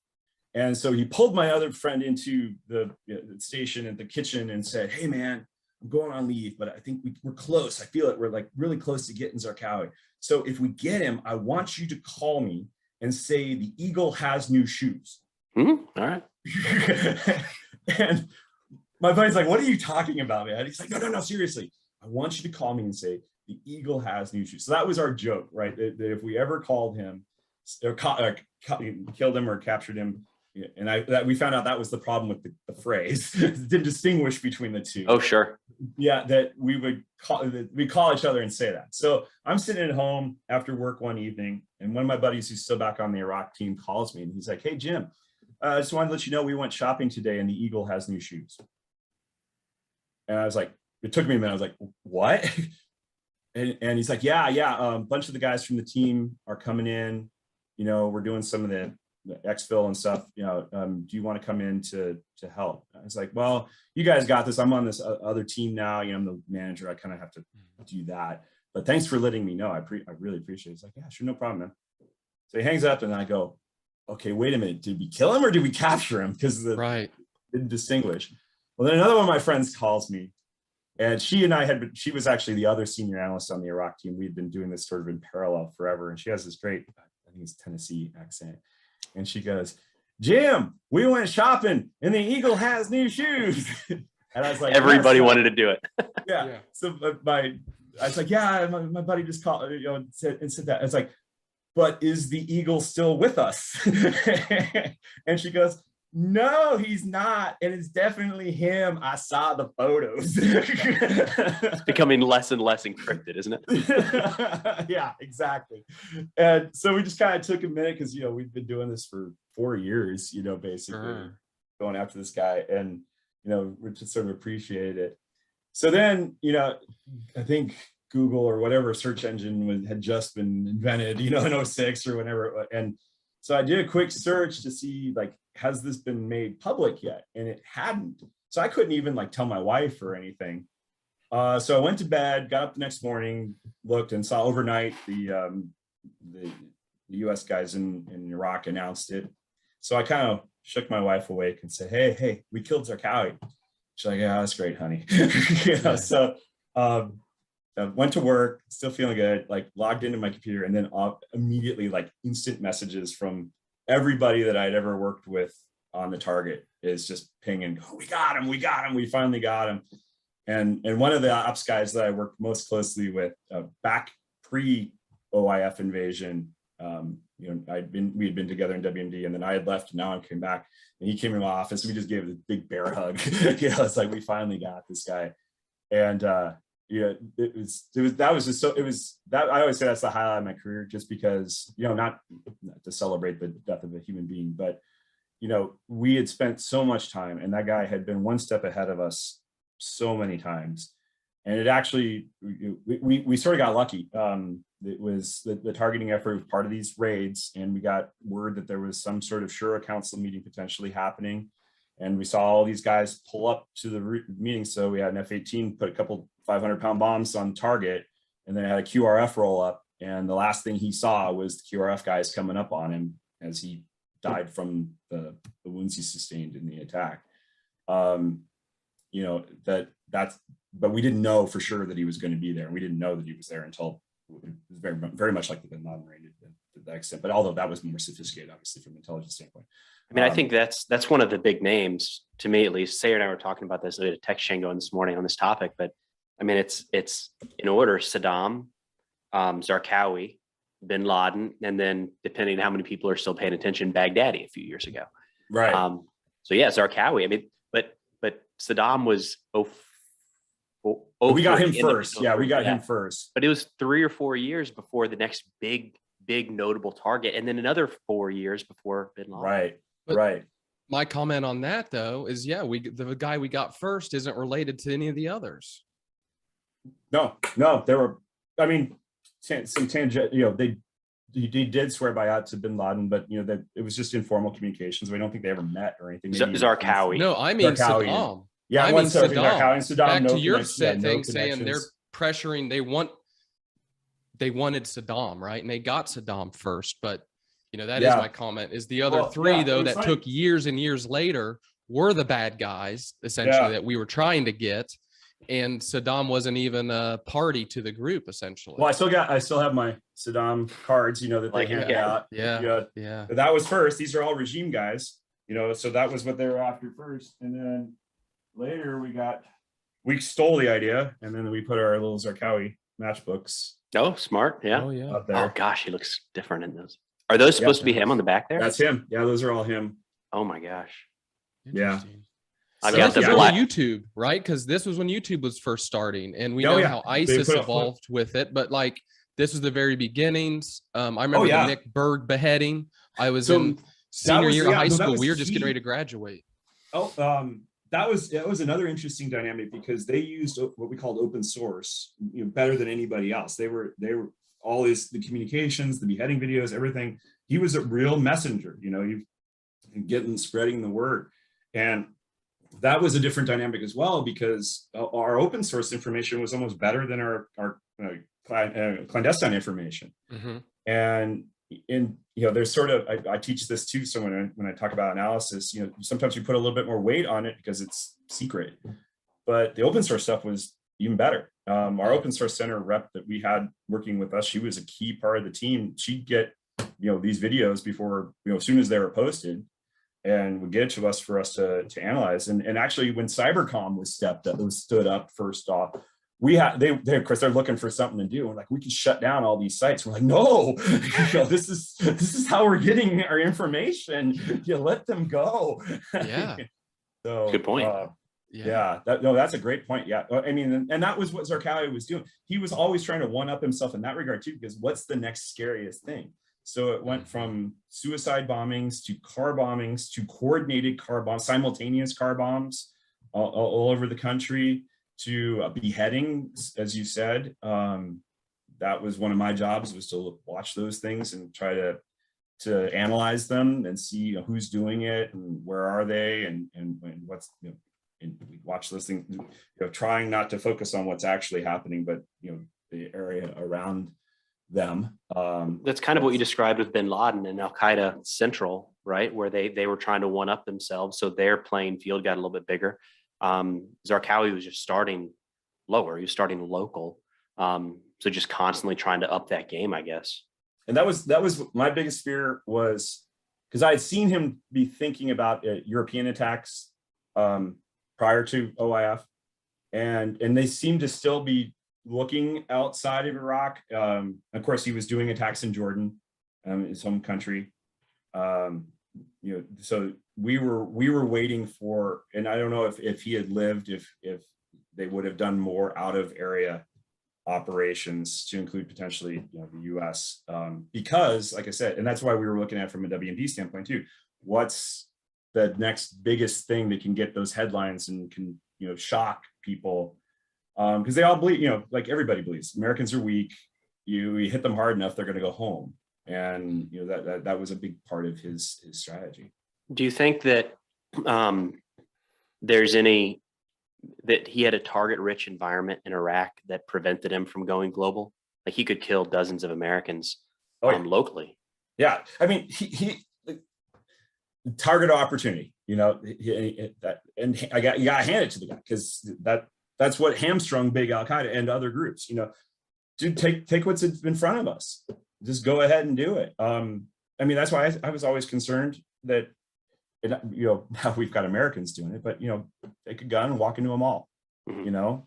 Speaker 6: And so he pulled my other friend into the station at the kitchen and said, hey man, I'm going on leave, but I think we're close. I feel it. We're like really close to getting Zarqawi. So if we get him, I want you to call me and say the eagle has new shoes.
Speaker 5: All right.
Speaker 6: And my buddy's like, what are you talking about, man? He's like, no, seriously. I want you to call me and say the eagle has new shoes. So that was our joke, right? That if we ever called him or killed him or captured him, Yeah, and we found out that was the problem with the phrase. It didn't distinguish between the two.
Speaker 5: Oh, sure.
Speaker 6: Yeah, that we call each other and say that. So I'm sitting at home after work one evening, and one of my buddies who's still back on the Iraq team calls me, and he's like, "Hey, Jim, I just wanted to let you know we went shopping today, and the Eagle has new shoes." And I was like, it took me a minute. I was like, "What?" And he's like, "Yeah, a bunch of the guys from the team are coming in. You know, we're doing some of the exfil and stuff, you know, do you want to come in to help?" I was like, "Well, you guys got this. I'm on this other team now. You know, I'm the manager. I kind of have to do that. But thanks for letting me know. I really appreciate it." He's like, "Yeah, sure, no problem, man." So he hangs up, and I go, "Okay, wait a minute. Did we kill him or did we capture him?" Because the didn't distinguish. Well, then another one of my friends calls me, and she was actually the other senior analyst on the Iraq team. We'd been doing this sort of in parallel forever, and she has this great, I think it's Tennessee accent. And she goes, "Jim, we went shopping and the Eagle has new shoes." And I was like,
Speaker 5: everybody wanted to do it.
Speaker 6: Yeah. So I was like, "Yeah, my buddy just called, you know, said that." I was like, "But is the Eagle still with us?" And she goes, "No, he's not. And it's definitely him. I saw the photos."
Speaker 5: It's becoming less and less encrypted, isn't
Speaker 6: it? Yeah, exactly. And so we just kind of took a minute because, you know, we've been doing this for 4 years, you know, basically going after this guy. And, you know, we just sort of appreciated it. So then, you know, I think Google or whatever search engine had just been invented, you know, in 06 or whenever. And so I did a quick search to see, like, has this been made public yet? And it hadn't. So I couldn't even like tell my wife or anything. So I went to bed, got up the next morning, looked, and saw overnight the US guys in Iraq announced it. So I kind of shook my wife awake and said, hey, we killed Zarqawi. She's like, "Yeah, that's great, honey." You know, so I went to work, still feeling good, like logged into my computer, and then immediately like instant messages from everybody that I'd ever worked with on the target is just pinging, we got him, we finally got him. And one of the ops guys that I worked most closely with back pre-OIF invasion, you know, we had been together in WMD, and then I had left, and now I came back, and he came in my office, and we just gave a big bear hug. You know, it's like, we finally got this guy. And yeah, I always say that's the highlight of my career, just because, you know, not to celebrate the death of a human being, but, you know, we had spent so much time, and that guy had been one step ahead of us so many times. And it actually, we sort of got lucky. It was the targeting effort was part of these raids, and we got word that there was some sort of Shura Council meeting potentially happening. And we saw all these guys pull up to the meeting. So we had an F-18 put a couple 500-pound bombs on target, and then had a QRF roll up. And the last thing he saw was the QRF guys coming up on him as he died from the wounds he sustained in the attack. You know, but we didn't know for sure that he was going to be there. We didn't know that he was there until it was very, very much like the Bin Laden raid to that extent. But although that was more sophisticated, obviously, from an intelligence standpoint.
Speaker 5: I mean, I think that's one of the big names, to me at least. Sayer and I were talking about this. We had a text chain going this morning on this topic, but I mean, it's in order: Saddam, Zarqawi, Bin Laden, and then, depending on how many people are still paying attention, Baghdadi a few years ago.
Speaker 6: Right.
Speaker 5: So yeah, Zarqawi. I mean, but Saddam was
Speaker 6: we got him first. Yeah, we got him first.
Speaker 5: But it was 3 or 4 years before the next big notable target, and then another 4 years before Bin Laden.
Speaker 6: Right.
Speaker 7: But
Speaker 6: right.
Speaker 7: My comment on that, though, is the guy we got first isn't related to any of the others.
Speaker 6: No, there were, I mean, some tangent, you know, they did swear by out to Bin Laden, but, you know, that it was just informal communications. We don't think they ever met or anything.
Speaker 5: Zarqawi.
Speaker 7: No, I mean
Speaker 6: Zarqawi.
Speaker 7: Saddam.
Speaker 6: Yeah,
Speaker 7: I mean
Speaker 6: Zarqawi and Saddam.
Speaker 7: Back to your
Speaker 6: thing,
Speaker 7: saying they're pressuring. They wanted Saddam, right? And they got Saddam first. But, you know, that is my comment. Is the other three though that took years and years later were the bad guys essentially that we were trying to get. And Saddam wasn't even a party to the group, essentially.
Speaker 6: Well, I still have my Saddam cards, you know, that they handed out.
Speaker 7: Yeah.
Speaker 6: But that was first. These are all regime guys, you know, so that was what they were after first. And then later we stole the idea, and then we put our little Zarqawi matchbooks.
Speaker 5: Oh, smart. Yeah.
Speaker 7: Oh, yeah.
Speaker 6: Up there.
Speaker 5: Oh gosh, he looks different in those. Are those supposed to be him on the back there?
Speaker 6: That's him. Yeah, those are all him.
Speaker 5: Oh my gosh.
Speaker 6: Yeah.
Speaker 7: Interesting.
Speaker 5: I've
Speaker 7: So
Speaker 5: got
Speaker 7: this
Speaker 5: the
Speaker 7: was
Speaker 5: black.
Speaker 7: early YouTube, right? Because this was when YouTube was first starting, and we
Speaker 6: Oh,
Speaker 7: know
Speaker 6: yeah.
Speaker 7: how
Speaker 6: They
Speaker 7: ISIS
Speaker 6: put up-
Speaker 7: evolved with it. But like, this was the very beginnings. I remember
Speaker 6: Oh, yeah.
Speaker 7: the Nick Berg beheading. I was
Speaker 6: So
Speaker 7: in senior
Speaker 6: was-
Speaker 7: year of
Speaker 6: yeah,
Speaker 7: high
Speaker 6: no, that
Speaker 7: school.
Speaker 6: was
Speaker 7: We were just getting
Speaker 6: key.
Speaker 7: ready to graduate.
Speaker 6: Oh, that was another interesting dynamic because they used what we called open source, better than anybody else. They were all the communications, the beheading videos, everything. He was a real messenger, spreading the word. And that was a different dynamic as well, because our open source information was almost better than our clandestine information.
Speaker 7: Mm-hmm.
Speaker 6: And there's sort of, I teach this too. So when I talk about analysis, sometimes we put a little bit more weight on it because it's secret, but the open source stuff was even better. Our open source center rep that we had working with us, she was a key part of the team. She'd get, these videos before, as soon as they were posted, and would get it to us for us to analyze. And actually when Cybercom was stood up first off, they of course they're looking for something to do. We're like, we can shut down all these sites. We're like, no, this is how we're getting our information. Let them go.
Speaker 7: Yeah.
Speaker 6: So
Speaker 5: Good point.
Speaker 6: That's a great point. Yeah. I mean, and that was what Zarqawi was doing. He was always trying to one up himself in that regard too, because what's the next scariest thing? So it went from suicide bombings to car bombings to coordinated car bombs, simultaneous car bombs all over the country, to beheadings, as you said. That was one of my jobs, was to watch those things and try to analyze them and see who's doing it and where are they and what's, and we watch those things, trying not to focus on what's actually happening, but the area around them.
Speaker 5: That's kind of what you described with bin Laden and Al-Qaeda Central, right? Where they were trying to one up themselves. So their playing field got a little bit bigger. Zarqawi was just starting lower. He was starting local. So just constantly trying to up that game, I guess.
Speaker 6: And that was my biggest fear, was because I had seen him be thinking about European attacks prior to OIF, and they seemed to still be looking outside of Iraq. Of course, he was doing attacks in Jordan, his home country. So we were waiting for, and I don't know if he had lived, if they would have done more out of area operations to include potentially the US, because like I said, and that's why we were looking at it from a W&D standpoint too. What's the next biggest thing that can get those headlines and can shock people? Because they all believe, like everybody believes Americans are weak. You hit them hard enough, they're going to go home. And that was a big part of his strategy.
Speaker 5: Do you think that there's that he had a target-rich environment in Iraq that prevented him from going global? Like he could kill dozens of Americans locally. Yeah,
Speaker 6: I mean, he target opportunity. You got to hand it to the guy, because that's what hamstrung big Al-Qaeda and other groups. Dude, take what's in front of us. Just go ahead and do it. I mean, that's why I was always concerned that, now we've got Americans doing it, but take a gun and walk into a mall.
Speaker 5: Mm-hmm.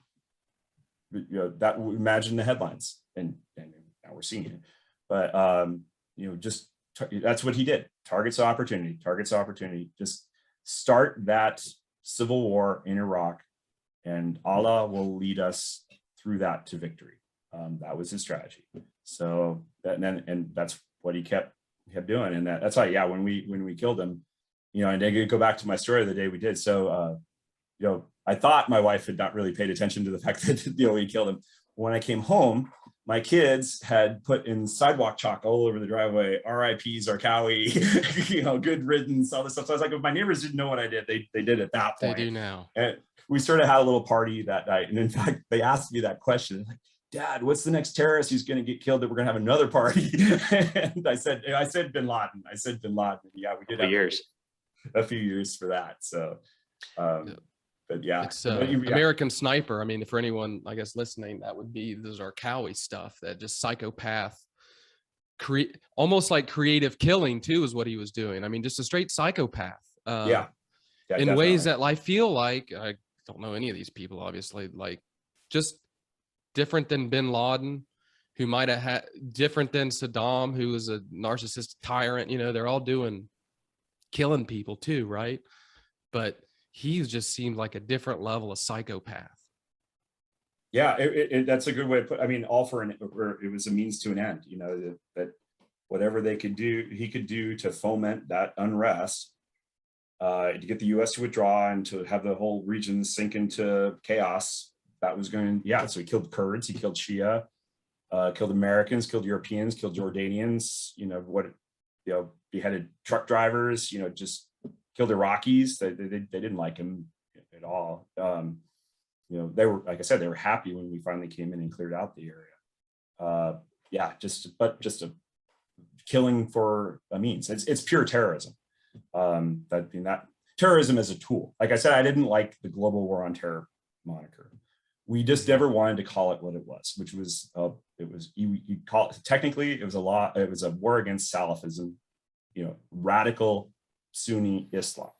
Speaker 6: That imagine the headlines, and now we're seeing it. But that's what he did. Targets opportunity. Just start that civil war in Iraq, and Allah will lead us through that to victory. That was his strategy. So and that's what he kept doing. And that's why, when we killed him, and I go back to my story of the day we did. So, I thought my wife had not really paid attention to the fact that, we killed him. When I came home, my kids had put in sidewalk chalk all over the driveway, R.I.P. Zarqawi, good riddance, all this stuff. So I was like, if my neighbors didn't know what I did, they did at that point.
Speaker 7: They do now.
Speaker 6: And we sort of had a little party that night. And in fact, they asked me that question, like, Dad, what's the next terrorist who's going to get killed that we're going to have another party? And I said bin Laden. Yeah, we did have a few years for that. So, but yeah,
Speaker 7: it's American Sniper. I mean, for anyone, I guess, listening, that would be the Zarqawi stuff, that just psychopath, almost like creative killing too, is what he was doing. I mean, just a straight psychopath.
Speaker 6: Yeah,
Speaker 7: in
Speaker 6: definitely.
Speaker 7: ways that I feel like, I don't know any of these people, obviously, like just different than bin Laden, who might have had, different than Saddam, who was a narcissistic tyrant. They're all doing killing people too, right? But he just seemed like a different level of psychopath.
Speaker 6: Yeah, that's a good way to put. I mean, all for it was a means to an end. You know, that whatever they could do, he could do to foment that unrest, to get the U.S. to withdraw and to have the whole region sink into chaos. That was going. Yeah, so he killed Kurds, he killed Shia, killed Americans, killed Europeans, killed Jordanians. You know, beheaded truck drivers. You know, just killed Iraqis. They didn't like him at all. You know, they were, like I said, they were happy when we finally came in and cleared out the area. Yeah, just a killing for a means. It's pure terrorism. That terrorism as a tool. Like I said, I didn't like the global war on terror moniker. We just never wanted to call it what it was, which was you call it, technically it was a war against Salafism, you know, radical Sunni Islam,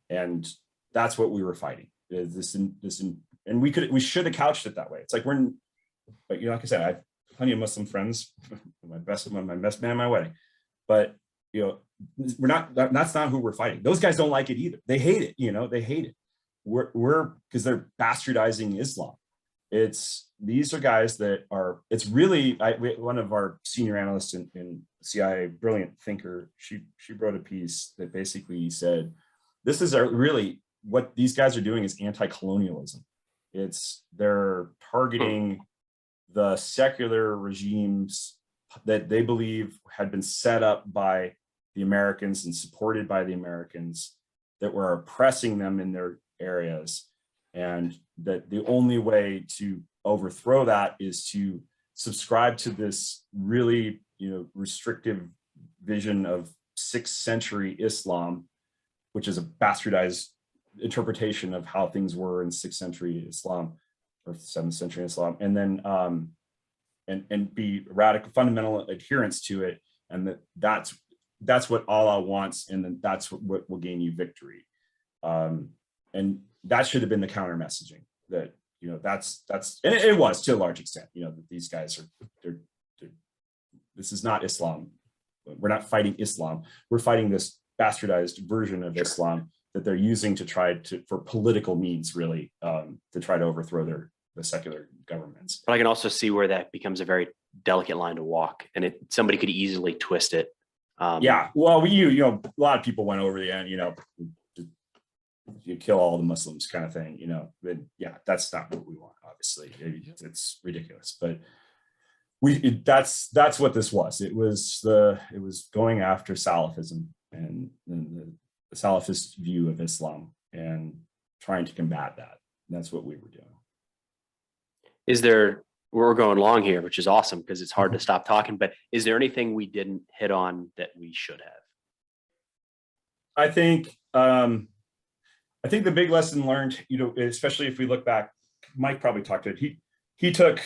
Speaker 6: and that's what we were fighting. And we should have couched it that way. It's like but you know, like I said, I have plenty of Muslim friends, my best man at my wedding, but you know, that's not who we're fighting. Those guys don't like it either. They hate it. You know, they hate it. We're because they're bastardizing Islam. These are guys that are. It's really one of our senior analysts in CIA, brilliant thinker. She wrote a piece that basically said, this is really what these guys are doing is anti-colonialism. They're targeting the secular regimes that they believe had been set up by the Americans and supported by the Americans that were oppressing them in their areas, and that the only way to overthrow that is to subscribe to this really, you know, restrictive vision of 6th century Islam, which is a bastardized interpretation of how things were in 6th century Islam or 7th century Islam, and then and be radical fundamental adherence to it, and that's what Allah wants, and then that's what will gain you victory. And that should have been the counter messaging, that, you know, that's and it was to a large extent, you know, that these guys they're this is not Islam. We're not fighting Islam. We're fighting this bastardized version of Islam that they're using for political means, really, to try to overthrow the secular governments.
Speaker 5: But I can also see where that becomes a very delicate line to walk, and somebody could easily twist it.
Speaker 6: Yeah, well, you know, a lot of people went over the end, you know, you kill all the Muslims kind of thing, you know. But yeah, that's not what we want. Obviously, it's ridiculous, but that's what this was. It was going after Salafism and the Salafist view of Islam and trying to combat that. And that's what we were doing.
Speaker 5: We're going long here, which is awesome because it's hard to stop talking, but is there anything we didn't hit on that we should have?
Speaker 6: I think the big lesson learned, you know, especially if we look back, Mike probably talked to it. He took,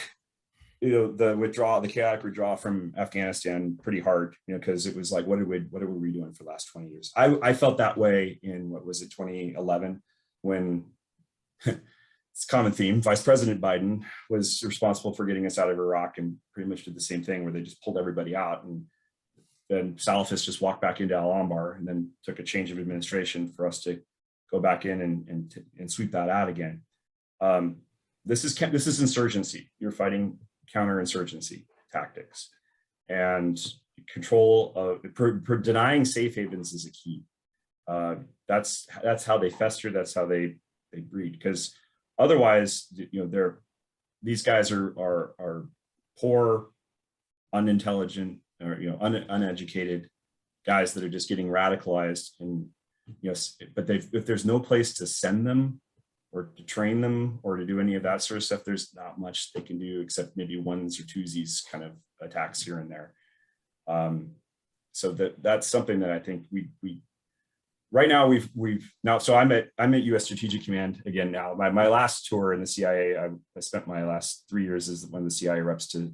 Speaker 6: you know, the chaotic withdrawal from Afghanistan pretty hard, you know, because it was like, what were we doing for the last 20 years? I felt that way in, 2011, when it's a common theme. Vice President Biden was responsible for getting us out of Iraq and pretty much did the same thing where they just pulled everybody out, and then Salafists just walked back into Al-Anbar, and then took a change of administration for us to go back in and sweep that out again. This is insurgency. You're fighting counterinsurgency tactics, and control of denying safe havens is a key. That's how they fester. That's how they breed. Because otherwise, you know, these guys are poor, unintelligent, or, you know, uneducated guys that are just getting radicalized, and, you know, but if there's no place to send them or to train them or to do any of that sort of stuff, there's not much they can do except maybe ones or twosies kind of attacks here and there. So that's something that I think we right now we've now. So I'm at U.S. Strategic Command again now. My last tour in the CIA, I spent my last 3 years as one of the CIA reps to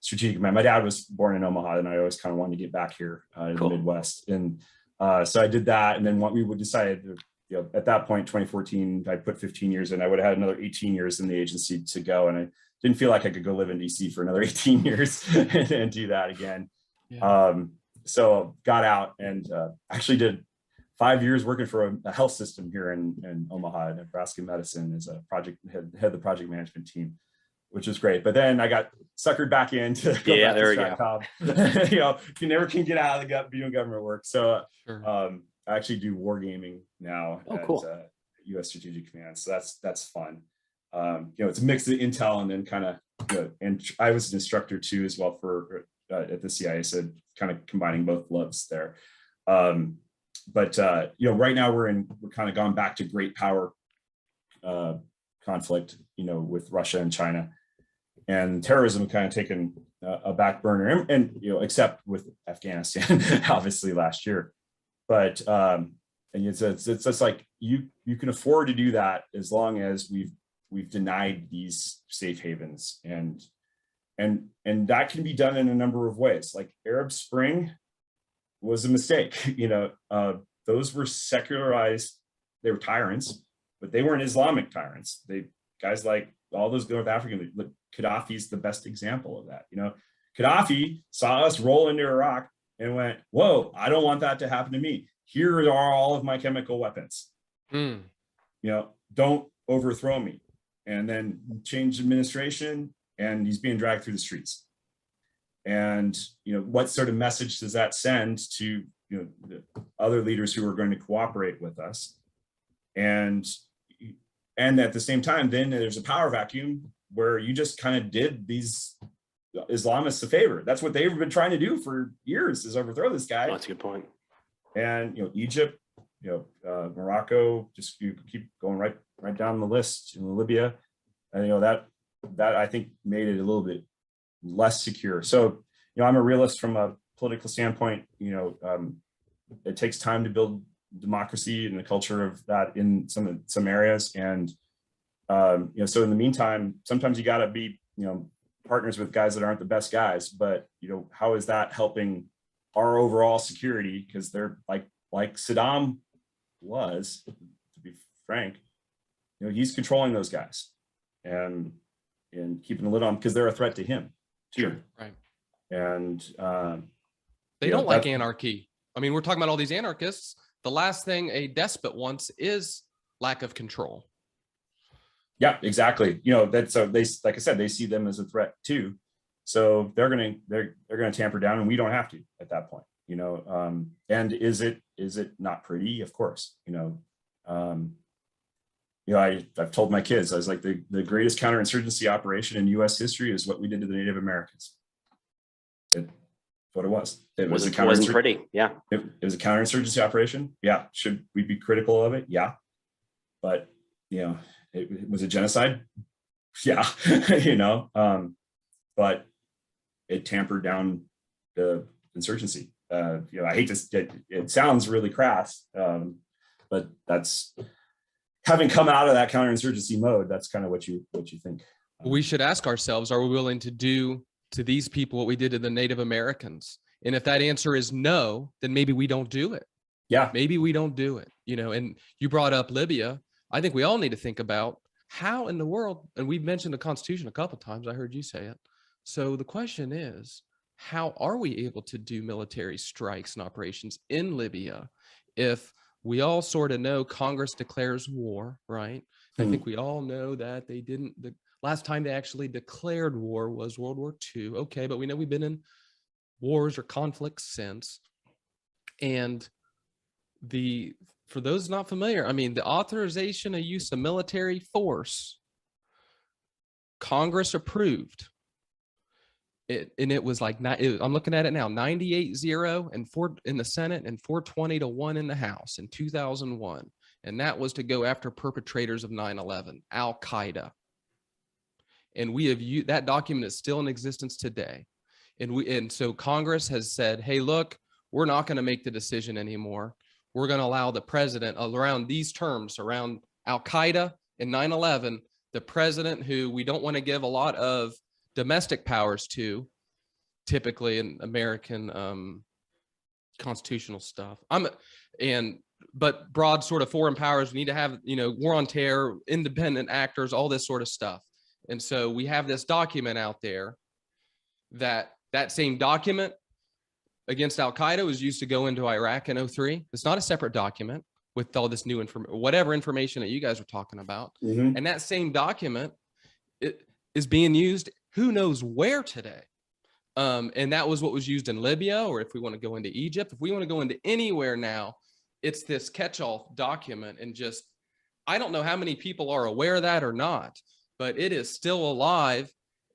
Speaker 6: Strategic Command. My dad was born in Omaha, and I always kind of wanted to get back here in the Midwest, and so I did that. And then what we would decide, you know, at that point, 2014, I put 15 years in. I would have had another 18 years in the agency to go, and I didn't feel like I could go live in DC for another 18 years and do that again. Yeah. so got out and actually did 5 years working for a health system here in Omaha, Nebraska Medicine, as a project head of the project management team, which is great. But then I got suckered back into
Speaker 5: There we go.
Speaker 6: you know, you never can get out of the doing government work. So
Speaker 7: Sure.
Speaker 6: I actually do wargaming now at
Speaker 5: cool.
Speaker 6: U.S. Strategic Command. So that's fun. You know, it's a mix of intel and then kind of, you know, and I was an instructor too as well for at the CIA, so kind of combining both loves there. But you know, right now we're kind of gone back to great power conflict, you know, with Russia and China, and terrorism kind of taken a back burner, and you know, except with Afghanistan, obviously last year. But and it's just like you can afford to do that as long as we've denied these safe havens, and that can be done in a number of ways. Like Arab Spring was a mistake. You know, those were secularized, they were tyrants, but they weren't Islamic tyrants. Guys like all those North African, Gaddafi's the best example of that. You know, Gaddafi saw us roll into Iraq and went, whoa, I don't want that to happen to me. Here are all of my chemical weapons. You know, don't overthrow me. And then changed administration, and he's being dragged through the streets. And, you know, what sort of message does that send to, you know, the other leaders who are going to cooperate with us? And at the same time, then there's a power vacuum where you just kind of did these Islamists a favor. That's what they've been trying to do for years, is overthrow this guy.
Speaker 5: Oh, that's a good point.
Speaker 6: And, you know, Egypt, you know, Morocco, just you keep going right down the list, in Libya. And, you know, that I think made it a little bit less secure. So, you know, I'm a realist from a political standpoint. You know, it takes time to build democracy and the culture of that in some areas. And, you know, so in the meantime, sometimes you got to be, you know, partners with guys that aren't the best guys, but, you know, how is that helping our overall security? Because they're like Saddam was, to be frank, you know, he's controlling those guys and keeping a lid on, because they're a threat to him too.
Speaker 5: Sure.
Speaker 7: Right.
Speaker 6: And
Speaker 7: They don't like anarchy. I mean, we're talking about all these anarchists. The last thing a despot wants is lack of control.
Speaker 6: Yeah, exactly. You know, that's so they, like I said, they see them as a threat too. So they're gonna tamper down, and we don't have to at that point. You know, and is it not pretty? Of course. You know, I've told my kids, I was like, the greatest counterinsurgency operation in U.S. history is what we did to the Native Americans. It's what it was. It
Speaker 5: wasn't pretty. Yeah.
Speaker 6: It was a counterinsurgency operation. Yeah. Should we be critical of it? Yeah. But, you know, it was a genocide. Yeah. You know, but it tampered down the insurgency. You know, I hate to, it sounds really crass, but that's, having come out of that counterinsurgency mode, that's kind of what you think.
Speaker 7: We should ask ourselves, are we willing to do to these people what we did to the Native Americans? And if that answer is no, then maybe we don't do it.
Speaker 6: Yeah.
Speaker 7: Maybe we don't do it, you know. And you brought up Libya. I think we all need to think about how in the world, and we've mentioned the Constitution a couple of times, I heard you say it. So the question is, how are we able to do military strikes and operations in Libya if we all sort of know Congress declares war, right? I think we all know that they didn't, the last time they actually declared war was World War II. Okay, but we know we've been in wars or conflicts since. And for those not familiar, I mean, the authorization of use of military force, Congress approved it, and it was like, I'm looking at it now, 98-0 and 4 in the Senate and 420-1 in the House in 2001. And that was to go after perpetrators of 9/11, Al-Qaeda. And we have that document is still in existence today. And so Congress has said, hey, look, we're not going to make the decision anymore. We're going to allow the president around these terms, around Al-Qaeda and 9/11, the president, who we don't want to give a lot of domestic powers to, typically in American constitutional stuff. But broad sort of foreign powers, we need to have, you know, war on terror, independent actors, all this sort of stuff. And so we have this document out there that same document against Al-Qaeda was used to go into Iraq in 2003. It's not a separate document with all this new information, whatever information that you guys are talking about.
Speaker 6: Mhm.
Speaker 7: And that same document is being used who knows where today. And that was what was used in Libya, or if we want to go into Egypt, if we want to go into anywhere now, it's this catch-all document. And just, I don't know how many people are aware of that or not, but it is still alive.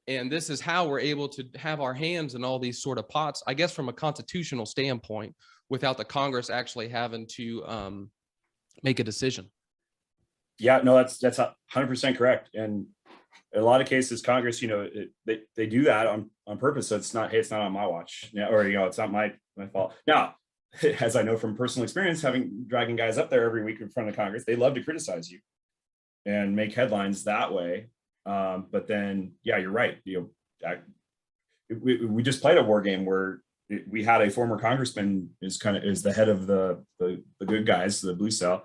Speaker 7: And this is how we're able to have our hands in all these sort of pots, I guess, from a constitutional standpoint, without the Congress actually having to make a decision.
Speaker 6: Yeah, no, that's 100% correct. And in a lot of cases, Congress, they do that on purpose. So it's not, hey, it's not on my watch, or, it's not my fault. Now, as I know from personal experience, dragging guys up there every week in front of Congress, they love to criticize you and make headlines that way. But then, yeah, you're right. We just played a war game where we had a former congressman is the head of the good guys, the blue cell.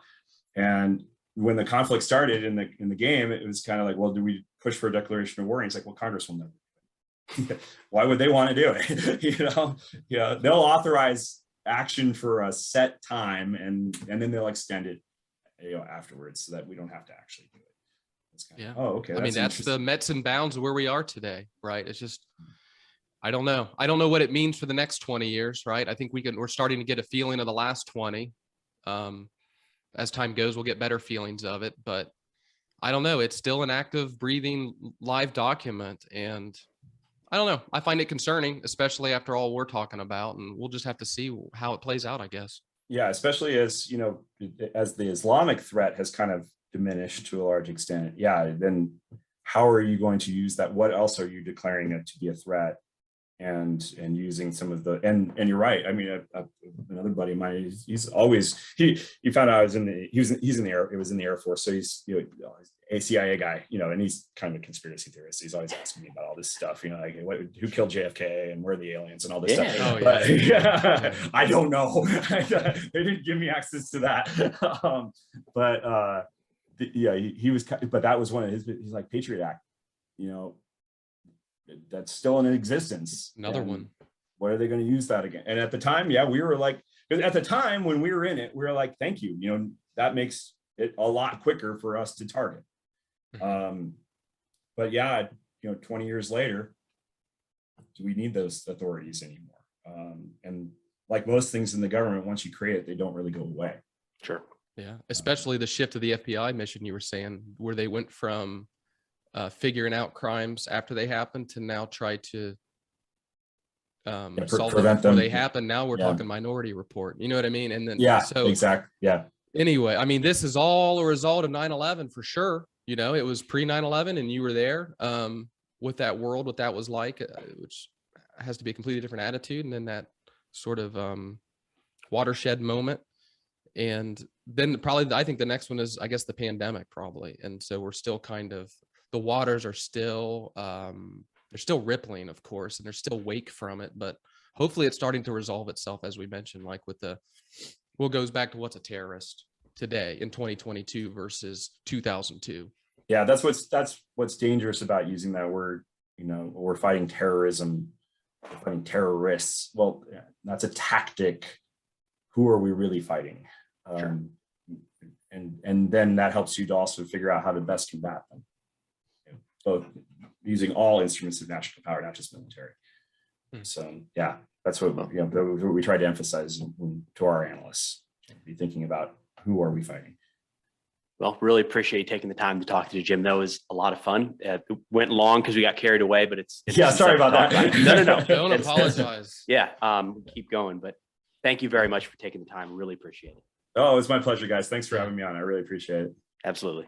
Speaker 6: And when the conflict started in the game, it was kind of like, well, do we push for a declaration of war? And he's like, well, Congress will never do it. Why would they want to do it? They'll authorize action for a set time and then they'll extend it afterwards so that we don't have to actually do it. It's kind of, oh, okay.
Speaker 7: I mean, that's the Mets and bounds of where we are today, right? It's just, I don't know what it means for the next 20 years, right? I think we're starting to get a feeling of the last 20. As time goes, we'll get better feelings of it, but I don't know. It's still an active, breathing, live document. And I don't know. I find it concerning, especially after all we're talking about, and we'll just have to see how it plays out, I guess.
Speaker 6: Yeah, especially as the Islamic threat has kind of diminished to a large extent. Yeah, then how are you going to use that? What else are you declaring it to be a threat? And using some of the and you're right. I mean, another buddy of mine, he's always he found out he's in the Air Force, so he's a CIA guy, and he's kind of a conspiracy theorist. He's always asking me about all this stuff, like who killed JFK and where are the aliens and all this stuff.
Speaker 7: Oh,
Speaker 6: but, I don't know. They didn't give me access to that. He was, but that was one of his. He's like Patriot Act, that's still in existence.
Speaker 7: Another one.
Speaker 6: What are they going to use that again? And at the time, we were like, at the time when we were in it, we were like, thank you. That makes it a lot quicker for us to target. But 20 years later, do we need those authorities anymore? And like most things in the government, once you create it, they don't really go away.
Speaker 5: Sure.
Speaker 7: Yeah. Especially the shift of the FBI mission you were saying, where they went from figuring out crimes after they happen to now try to solve them before they happen. Now we're talking Minority Report. You know what I mean? And then
Speaker 6: exactly. Yeah.
Speaker 7: Anyway, I mean, this is all a result of 9/11 for sure. It was pre 9/11, and you were there with that world, what that was like, which has to be a completely different attitude. And then that sort of watershed moment. And then probably, I think the next one is, I guess, the pandemic probably. And so we're still kind of, the waters are still, they're still rippling, of course, and there's still wake from it, but hopefully it's starting to resolve itself, as we mentioned, like with what goes back to what's a terrorist today in 2022 versus 2002.
Speaker 6: Yeah, that's what's dangerous about using that word. We're fighting terrorism, we're fighting terrorists. Well, that's a tactic. Who are we really fighting?
Speaker 5: Sure.
Speaker 6: And then that helps you to also figure out how to best combat them. Both using all instruments of national power, not just military. So that's what we try to emphasize to our analysts. Be thinking about who are we fighting.
Speaker 5: Well, really appreciate you taking the time to talk to Jim. That was a lot of fun. It went long because we got carried away, but it's
Speaker 6: sorry about that.
Speaker 5: No.
Speaker 7: Don't apologize.
Speaker 5: Keep going. But thank you very much for taking the time. Really appreciate it.
Speaker 6: Oh, it's my pleasure, guys. Thanks for having me on. I really appreciate it.
Speaker 5: Absolutely.